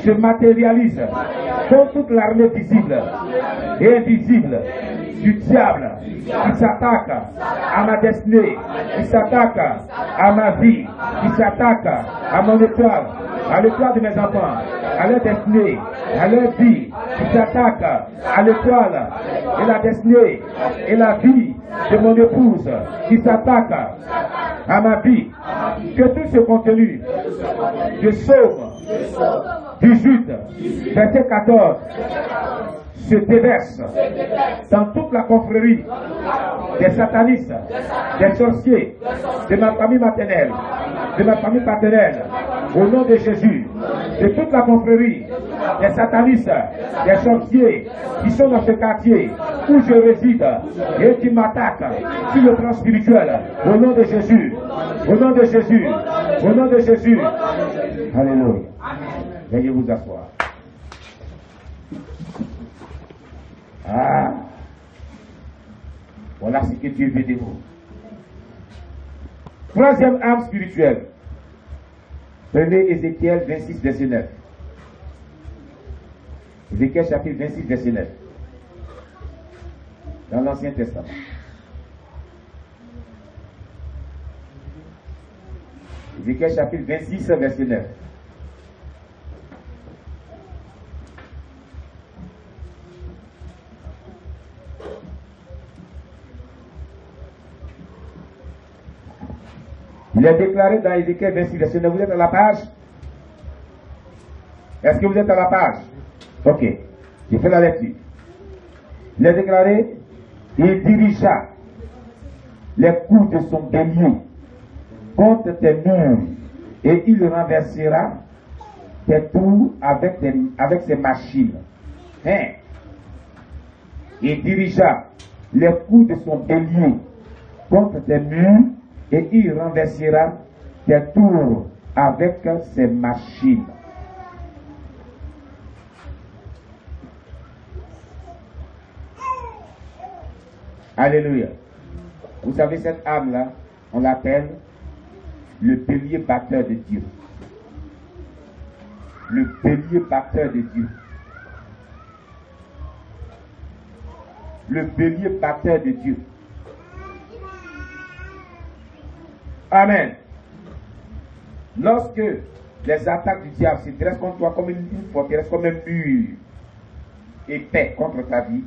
se matérialise dans toute l'armée visible et invisible du diable qui s'attaque à ma destinée, qui s'attaque à ma vie, qui s'attaque à mon étoile, à l'étoile de mes enfants, à leur destinée, à leur vie, qui s'attaque à l'étoile et la destinée et la vie de mon épouse, qui s'attaque à ma vie. Que tout ce contenu de Somme 18, verset 14, se déverse dans toute la confrérie des satanistes, des sorciers, de ma famille maternelle, de ma famille paternelle, au nom de Jésus, de toute la confrérie des satanistes, des sorciers qui sont dans ce quartier où je réside et qui m'attaquent sur le plan spirituel, au nom de Jésus, au nom de Jésus, au nom de Jésus. Alléluia. Veuillez vous asseoir. Ah, voilà ce que Dieu veut de vous. Troisième arme spirituelle. Prenez Ézéchiel 26, verset 9. Ézéchiel chapitre 26, verset 9. Dans l'Ancien Testament. Ézéchiel chapitre 26, verset 9. Il est déclaré dans Ézéchiel 26, verset 9. Vous êtes à la page? Est-ce que vous êtes à la page? Ok. Je fais la lecture. Il est déclaré, il dirigea les coups de son bélier contre tes murs et il renversera tes tours avec ses machines. Hein? Il dirigea les coups de son bélier contre tes murs et il renversera tes tours avec ses machines. Alléluia. Vous savez, cette âme-là, on l'appelle le bélier batteur de Dieu. Le bélier batteur de Dieu. Le bélier batteur de Dieu. Amen. Lorsque les attaques du diable se dressent contre toi comme une forteresse, comme un mur épais contre ta vie,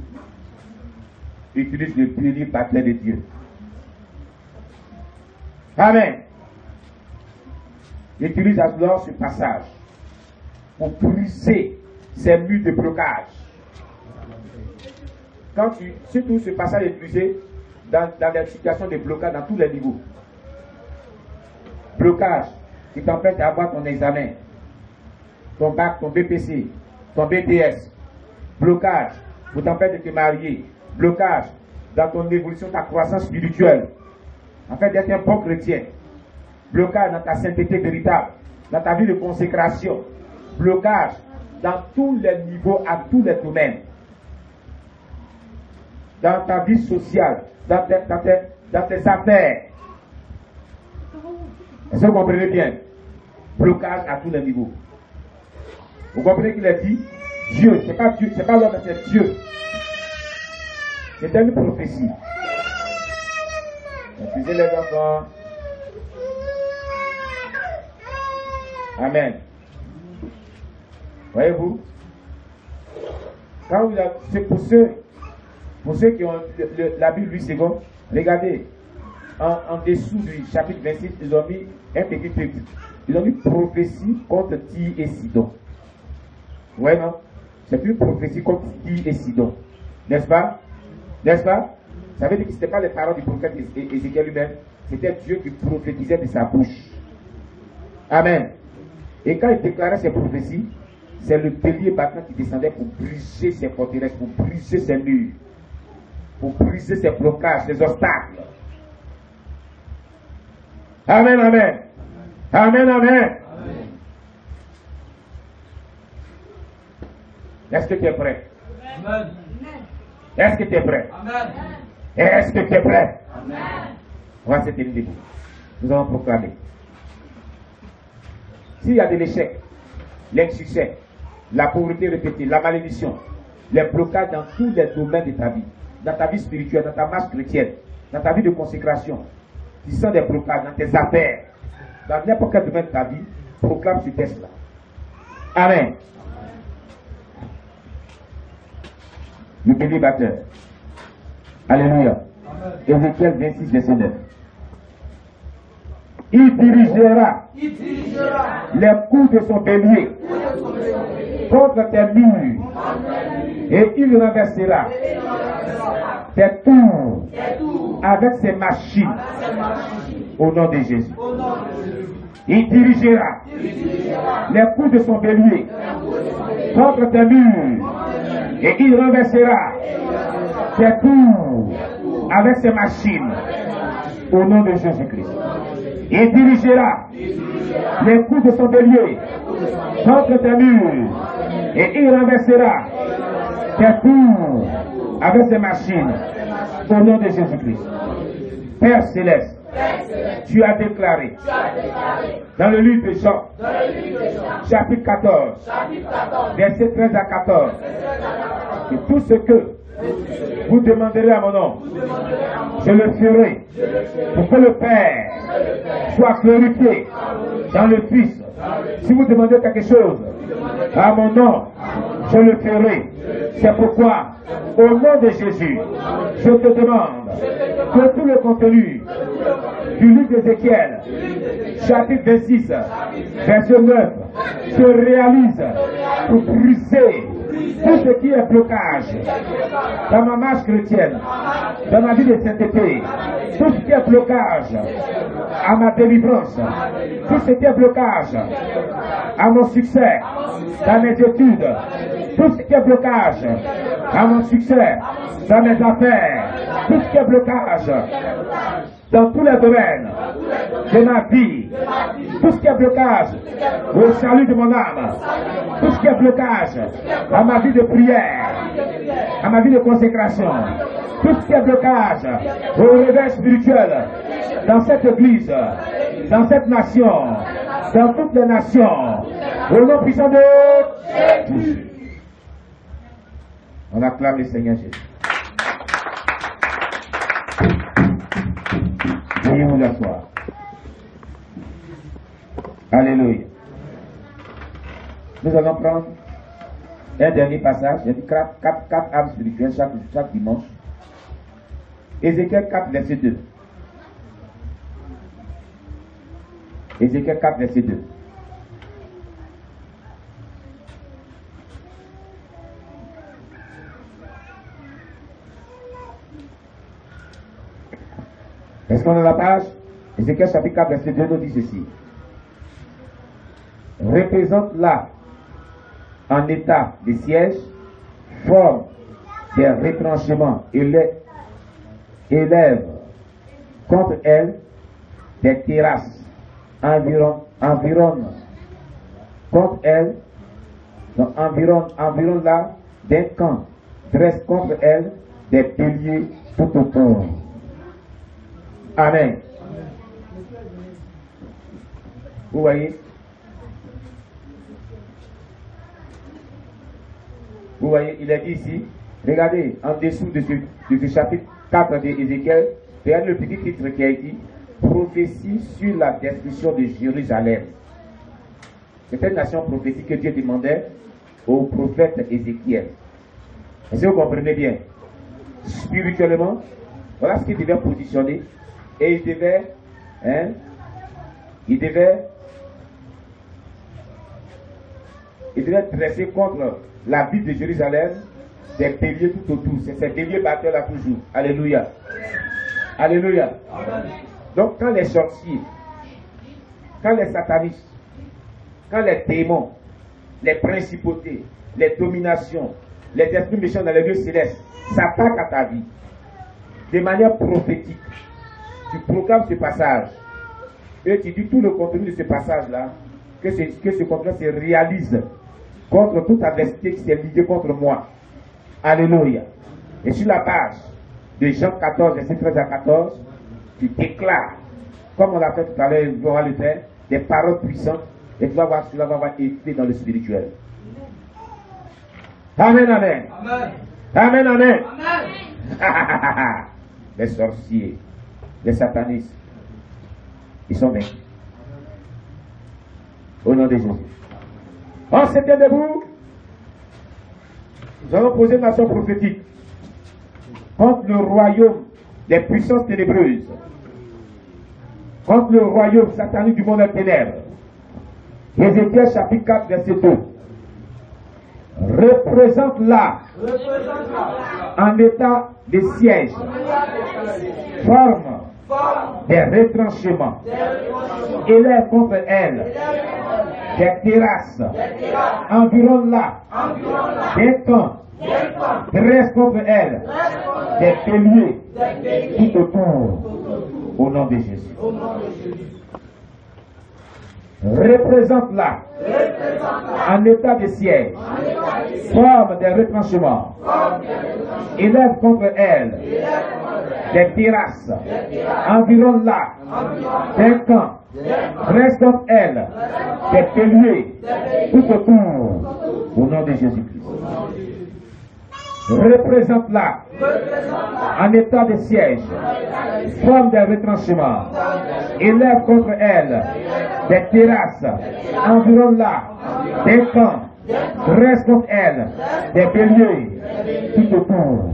utilise le bélier batteur de Dieu. Amen. Utilise alors ce passage pour briser ces murs de blocage. Surtout ce passage est utilisé dans des situations de blocage dans tous les niveaux. Blocage qui t'empêche d'avoir ton examen, ton bac, ton BPC, ton BTS. Blocage pour t'empêcher de te marier. Blocage dans ton évolution, ta croissance spirituelle. En fait, d'être un bon chrétien. Blocage dans ta sainteté véritable. dans ta vie de consécration, blocage dans tous les niveaux, à tous les domaines, dans ta vie sociale, dans tes affaires. Est-ce que vous comprenez bien? Blocage à tous les niveaux. Vous comprenez qu'il a dit Dieu, c'est pas Dieu, c'est pas l'homme, c'est Dieu. C'est une prophétie. Excusez les enfants. Amen. Voyez-vous? C'est pour ceux qui ont la Bible 8 secondes, regardez, en dessous du chapitre 26, ils ont mis un petit truc. Ils ont mis prophétie contre Tyr et Sidon. Ouais, non? C'est une prophétie contre Tyr et Sidon. N'est-ce pas? N'est-ce pas? Ça veut dire que ce n'était pas les paroles du prophète Ézéchiel lui-même, c'était Dieu qui prophétisait de sa bouche. Amen. Et quand il déclarait ses prophéties, c'est le bélier battant qui descendait pour briser ses forteresses, pour briser ses murs, pour briser ses blocages, ses obstacles. Amen, amen. Amen, amen. Est-ce que tu es prêt? Amen. Est-ce que tu es prêt? Amen. Est-ce que tu es prêt? Amen. On va se tenir debout. Nous allons proclamer. S'il y a de l'échec, l'insuccès, la pauvreté répétée, la malédiction, les blocages dans tous les domaines de ta vie, dans ta vie spirituelle, dans ta marche chrétienne, dans ta vie de consécration, qui sont des blocages dans tes affaires, dans n'importe quel domaine de ta vie, proclame ce texte-là. Amen. Le bélier batteur. Alléluia. Ézéchiel 26, verset 9. Il dirigera les coups de son bélier contre tes murs et il renversera tes tours avec ses machines au nom de Jésus. Il dirigera les coups de son bélier contre tes murs et il renversera tes tours avec ses machines au nom de Jésus-Christ. Il dirigera les coups de son bélier contre tes murs et il renversera tes tours avec ses machines au nom de Jésus-Christ. Père Céleste, tu as déclaré dans le livre de Jean, chapitre 14, versets 13 à 14, que tout ce que vous demanderez à mon nom, je le ferai pour que le Père soit glorifié dans le Fils. Si vous demandez quelque chose à mon nom, je le ferai. C'est pourquoi, au nom de Jésus, je te demande que tout le contenu du livre d'Ézéchiel, chapitre 26, verset 9, se réalise pour briser tout ce qui est blocage dans ma marche chrétienne, dans ma vie de sainteté, tout ce qui est blocage à ma délivrance, tout ce qui est blocage à mon succès, dans mes études, tout ce qui est blocage à mon succès, dans mes affaires, tout ce qui est blocage dans tous les domaines de ma vie, tout ce qui est blocage au salut de mon âme, tout ce qui est blocage à ma vie de prière, à ma vie de consécration, tout ce qui est blocage au réveil spirituel dans cette église, dans cette nation, dans toutes les nations, au nom puissant de Jésus. On acclame le Seigneur Jésus. Veuillez vous asseoir. Alléluia. Nous allons prendre un dernier passage. J'ai dit 4 âmes spirituelles chaque dimanche. Ézéchiel 4, verset 2. Ézéchiel 4, verset 2. Est-ce qu'on a la page? Ézéchiel chapitre 4, verset 2 nous dit ceci. Représente-la en état de siège, forme des retranchements et élève contre elle des terrasses, environne contre elle, donc environ là, d'un camp, dresse contre elle des béliers tout autour. Amen. Vous voyez? Vous voyez, il est dit ici, regardez, en dessous de ce chapitre 4 d'Ézéchiel, regardez le petit titre qui a été prophétie sur la destruction de Jérusalem. C'était une nation prophétique que Dieu demandait au prophète Ézéchiel. Est-ce que vous comprenez bien? Spirituellement, voilà ce qu'il devait positionner. Et il devait dresser contre la ville de Jérusalem des béliers tout autour. C'est ces béliers batteurs là toujours. Alléluia. Alléluia. Donc quand les sorciers, quand les satanistes, quand les démons, les principautés, les dominations, les esprits méchants dans les lieux célestes s'attaquent à ta vie de manière prophétique, tu proclames ce passage et tu dis tout le contenu de ce passage-là, que ce contenu se réalise contre toute adversité qui s'est liée contre moi. Alléluia. Et sur la page de Jean 14, verset 13 à 14, tu déclares, comme on l'a fait tout à l'heure, on va le faire, des paroles puissantes, et tu vas voir, cela va avoir effet dans le spirituel. Amen, amen. Amen, amen. Amen. Amen. Les sorciers, les satanistes, ils sont vaincus. Au nom de Jésus. On se tient debout. Nous allons poser une action prophétique contre le royaume des puissances ténébreuses, contre le royaume satanique du monde des ténèbres. Ézéchiel chapitre 4, verset 2. Représente là en état de siège, forme des retranchements, élève contre elle des terrasses, environ là, des camps, dresse contre elle des béliers tout autour, au nom de Jésus. Représente là en état de siège, forme des retranchements, élève contre elle des terrasses, environ là, des camps, dresse contre elle des béliers tout autour, au nom de Jésus-Christ. Représente là en état de siège, forme des retranchements, élève contre elle des terrasses, environ là, des camps, dresse contre elle des béliers tout autour,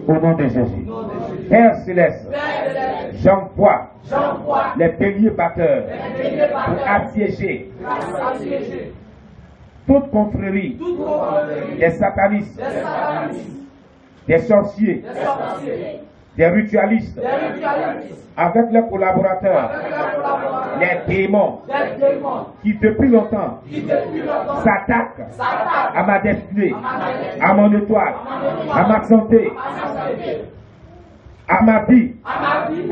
au nom de Jésus. Père Céleste, j'envoie les béliers batteurs pour assiéger toute confrérie des satanistes, des sorciers, des ritualistes, avec leurs collaborateurs, les démons, qui depuis longtemps s'attaquent à ma destinée, à mon étoile, à ma santé, à ma vie,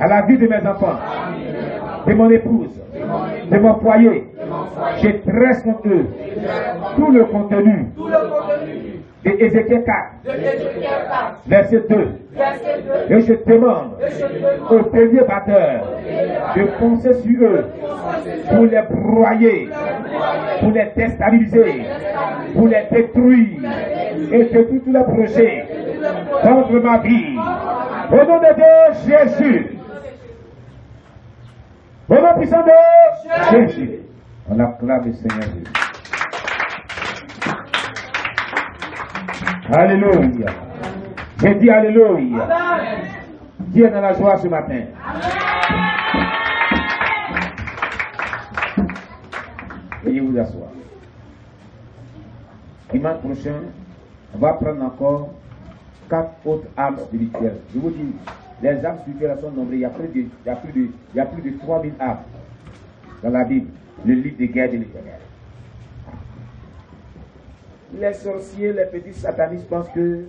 à la vie de mes enfants, de mon épouse, de mon foyer. Je dresse contre eux tout le contenu de Ézéchiel 4, verset 2. Et je demande aux béliers batteurs de foncer sur eux pour les broyer, pour les déstabiliser, pour les détruire et de tous les projets contre ma vie. Au nom de Dieu, Jésus. Au nom puissant de Jésus. On acclame le Seigneur Jésus. Alléluia. J'ai dit Alléluia. Dieu est dans la joie ce matin. Veuillez vous asseoir. Dimanche prochain, on va prendre encore 4 autres âmes spirituelles. Je vous dis, les âmes spirituelles sont nombreuses. Il y a plus de 3000 âmes dans la Bible, le livre de guerre de l'Éternel. Les sorciers, les petits satanistes pensent que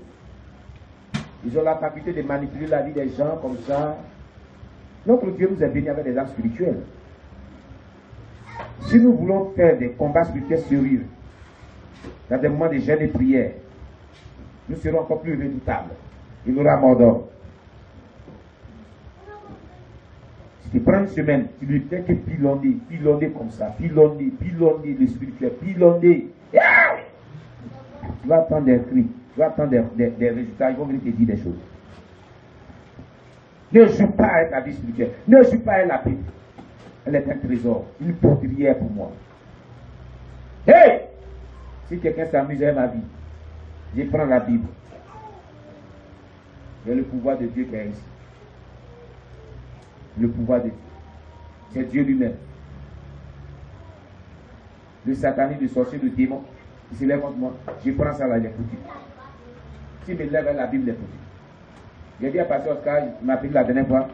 ils ont la faculté de manipuler la vie des gens comme ça. Notre Dieu nous a bénis avec des âmes spirituelles. Si nous voulons faire des combats spirituels sérieux, dans des moments de jeûne et prière, nous serons encore plus redoutables. Il y aura mort d'homme. Si tu prends une semaine, tu lui fais que pilonner comme ça, pilonner le spirituel, pilonner. Tu vas attendre des cris, tu vas attendre des résultats, ils vont venir te dire des choses. Ne joue pas avec la vie spirituelle, ne joue pas avec la Bible. Elle est un trésor, une poudrière pour moi. Hey! Si quelqu'un s'amuse avec ma vie, je prends la Bible. Il y a le pouvoir de Dieu qui est ici. Le pouvoir de Dieu. C'est Dieu lui-même. Le satanisme, le sorcier, le démon, il se lève contre moi. Je prends ça là, il est foutu. S'il me lève avec la Bible, il est foutu. J'ai dit à Pasteur Oscar, il m'a appelé la dernière fois.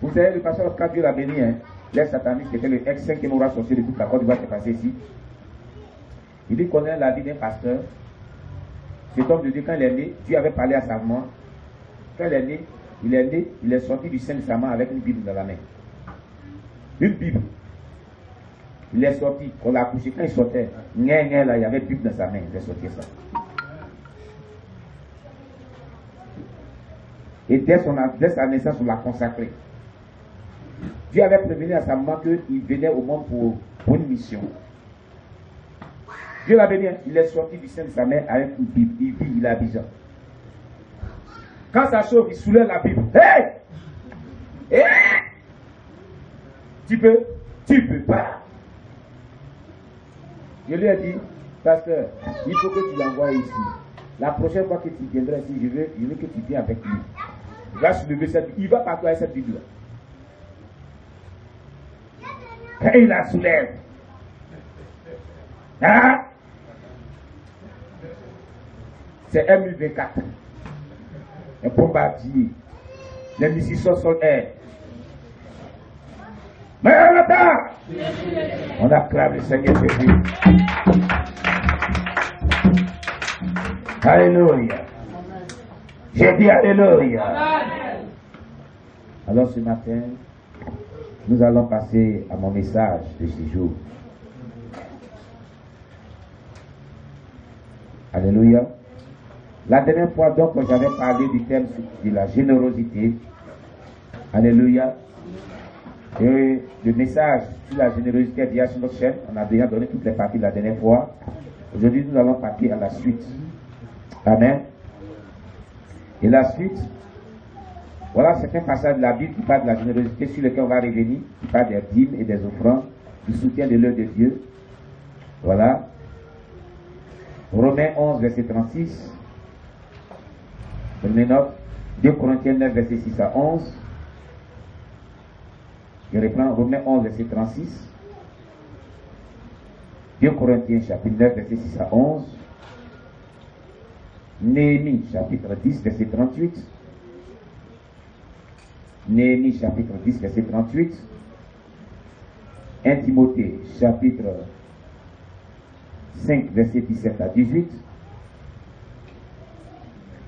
Vous savez, le Pasteur Oscar, Dieu l'a béni, hein. Les satanistes, qui était le ex-5e aura sorcier de toute la Côte d'Ivoire qui est passé ici. Il dit qu'on connaît la vie d'un pasteur. Cet homme de Dieu, quand il est né, Dieu avait parlé à sa maman. Quand il est né, il est sorti du sein de sa main avec une Bible dans la main. Une Bible. Il est sorti, on l'a accouché. Quand il sortait, là, il y avait une Bible dans sa main. Il est sorti ça. Et dès sa naissance, on l'a consacré. Dieu avait prévenu à sa maman qu'il venait au monde pour une mission. Dieu l'a béni, il est sorti du sein de sa mère avec une Bible. Il vit, il a vision. Quand ça chauffe, il soulève la Bible. Hey! Hey! Tu peux pas. Je lui ai dit, pasteur, il faut que tu l'envoies ici. La prochaine fois que tu viendras ici, je veux que tu viennes avec lui. Il va soulever cette Bible. Il va partir avec cette Bible-là. Quand il la soulève, hein? C'est MU24. Un bombardier. Les missiles sol air. Mais on acclame le Seigneur Jésus. Alléluia. J'ai dit Alléluia. Alors ce matin, nous allons passer à mon message de ce jour. Alléluia. La dernière fois, donc, j'avais parlé du thème de la générosité. Alléluia. Et le message sur la générosité est déjà sur notre chaîne. On a déjà donné toutes les parties la dernière fois. Aujourd'hui, nous allons partir à la suite. Amen. Et la suite, voilà certains passages de la Bible qui parlent de la générosité sur lesquels on va revenir, qui parlent des dîmes et des offrandes, du soutien de l'œuvre de Dieu. Voilà. Romains 11, verset 36. Prenez note. 2 Corinthiens 9, verset 6 à 11. Je reprends Romains 11, verset 36. 2 Corinthiens, chapitre 9, verset 6 à 11. Néhémie, chapitre 10, verset 38. Néhémie, chapitre 10, verset 38. 1 Timothée, chapitre 5, verset 17 à 18.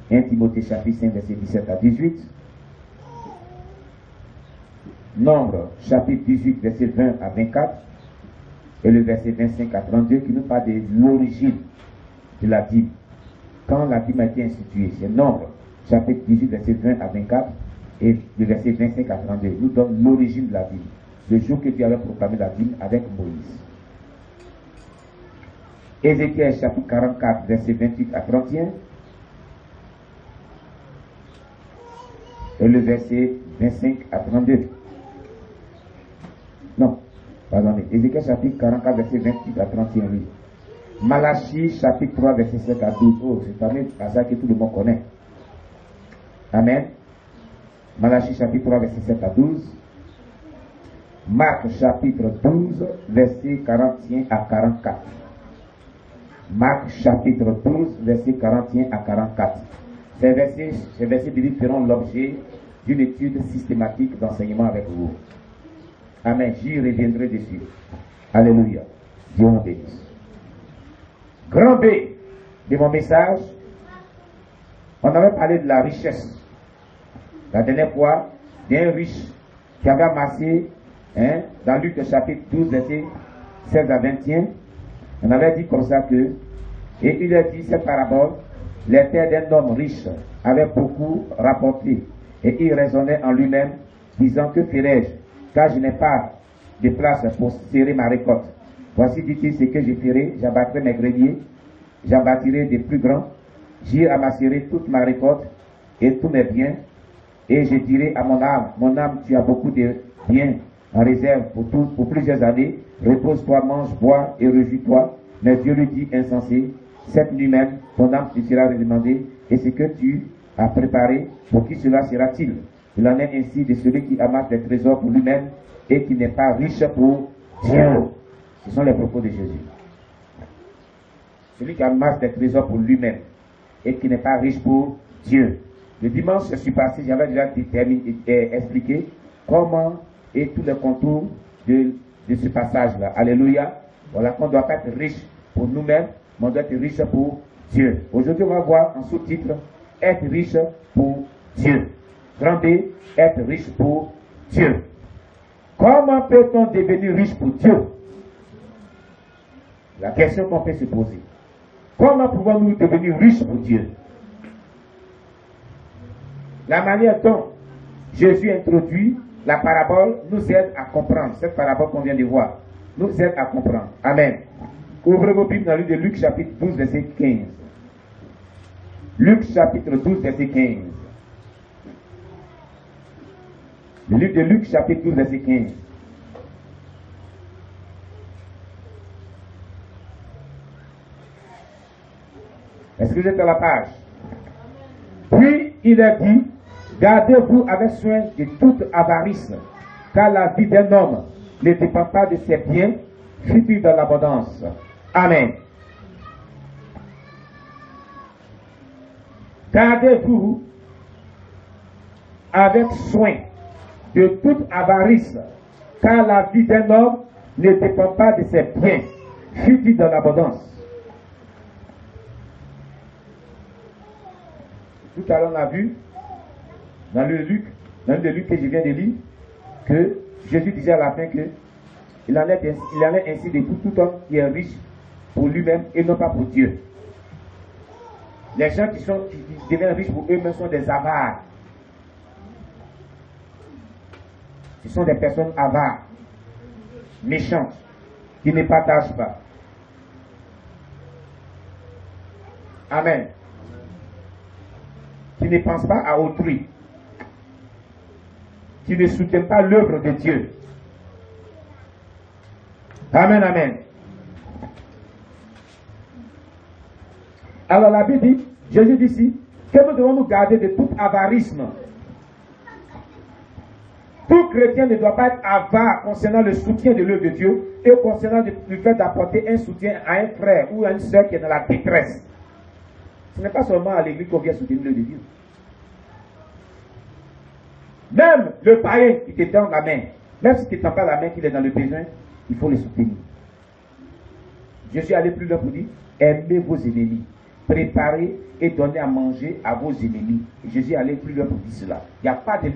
1 Timothée, chapitre 5, verset 17 à 18. Nombre, chapitre 18, verset 20 à 24. Et le verset 25 à 32 qui nous parle de l'origine de la dîme. Quand la dîme a été instituée, c'est Nombre, chapitre 18, verset 20 à 24. Et le verset 25 à 32 nous donne l'origine de la dîme. Le jour que Dieu avait proclamé la dîme avec Moïse. Ézéchiel, chapitre 44, verset 28 à 31. Et le verset 25 à 32. Non, pardonnez. Ézéchiel, chapitre 44, verset 28 à 31, oui. Malachie, chapitre 3, verset 7 à 12. Oh, c'est un passage que tout le monde connaît. Amen. Malachie, chapitre 3, verset 7 à 12. Marc, chapitre 12, verset 41 à 44. Marc, chapitre 12, verset 41 à 44. Ces versets bibliques feront l'objet d'une étude systématique d'enseignement avec vous. Amen. J'y reviendrai dessus. Alléluia. Dieu vous bénisse. Grand B de mon message, on avait parlé de la richesse. La dernière fois, d'un riche qui avait amassé, dans Luc chapitre 12, verset 16 à 21, on avait dit comme ça que, et il a dit cette parabole, les terres d'un homme riche avaient beaucoup rapporté, et il raisonnait en lui-même, disant, que ferai-je, car je n'ai pas de place pour serrer ma récolte. Voici, dit-il, ce que je ferai, j'abattrai mes greniers, j'en bâtirai des plus grands, j'y amasserai toute ma récolte et tous mes biens, et je dirai à mon âme, tu as beaucoup de biens en réserve pour plusieurs années, repose-toi, mange, bois et réjouis-toi. Mais Dieu lui dit, insensé, cette nuit même, ton âme te sera redemandée, et ce que tu as préparé, pour qui cela sera-t-il? Il en est ainsi de celui qui amasse des trésors pour lui-même, et qui n'est pas riche pour Dieu. Ce sont les propos de Jésus. Celui qui amasse des trésors pour lui-même, et qui n'est pas riche pour Dieu. Le dimanche, je suis passé, j'avais déjà expliqué comment et tous les contours de ce passage-là. Alléluia. Voilà qu'on ne doit pas être riche pour nous-mêmes, mais on doit être riche pour Dieu. Aujourd'hui, on va voir en sous-titre, être riche pour Dieu. Grand B, être riche pour Dieu. Comment peut-on devenir riche pour Dieu? La question qu'on peut se poser. Comment pouvons-nous devenir riches pour Dieu? La manière dont Jésus introduit la parabole nous aide à comprendre. Cette parabole qu'on vient de voir nous aide à comprendre. Amen. Ouvrez vos Bibles dans le livre de Luc chapitre 12 verset 15. Luc chapitre 12 verset 15. Le livre de Luc chapitre 12 verset 15. Est-ce que vous êtes à la page? Puis il a dit, gardez-vous avec soin de toute avarice, car la vie d'un homme ne dépend pas de ses biens, futurs dans l'abondance. Amen. Gardez-vous avec soin de toute avarice, car la vie d'un homme ne dépend pas de ses biens, futurs dans l'abondance. Tout à l'heure, on a vu dans le Luc que je viens de lire, que Jésus disait à la fin que il en est ainsi de tout homme qui est riche pour lui-même et non pas pour Dieu. Les gens qui deviennent riches pour eux-mêmes sont des avares. Ce sont des personnes avares, méchantes, qui ne partagent pas. Amen. Qui ne pensent pas à autrui, qui ne soutiennent pas l'œuvre de Dieu. Amen, amen. Alors la Bible dit, Jésus dit ici, que nous devons nous garder de tout avarisme. Tout chrétien ne doit pas être avare concernant le soutien de l'œuvre de Dieu et concernant le fait d'apporter un soutien à un frère ou à une soeur qui est dans la détresse. Ce n'est pas seulement à l'église qu'on vient soutenir l'œuvre de Dieu. Même le païen qui te tend la main, même si tu ne tends pas la main qu'il est dans le besoin, il faut le soutenir. Jésus allait plus loin pour dire, aimez vos ennemis, préparez et donnez à manger à vos ennemis. Et Jésus allait plus loin pour dire cela. Il n'y a pas de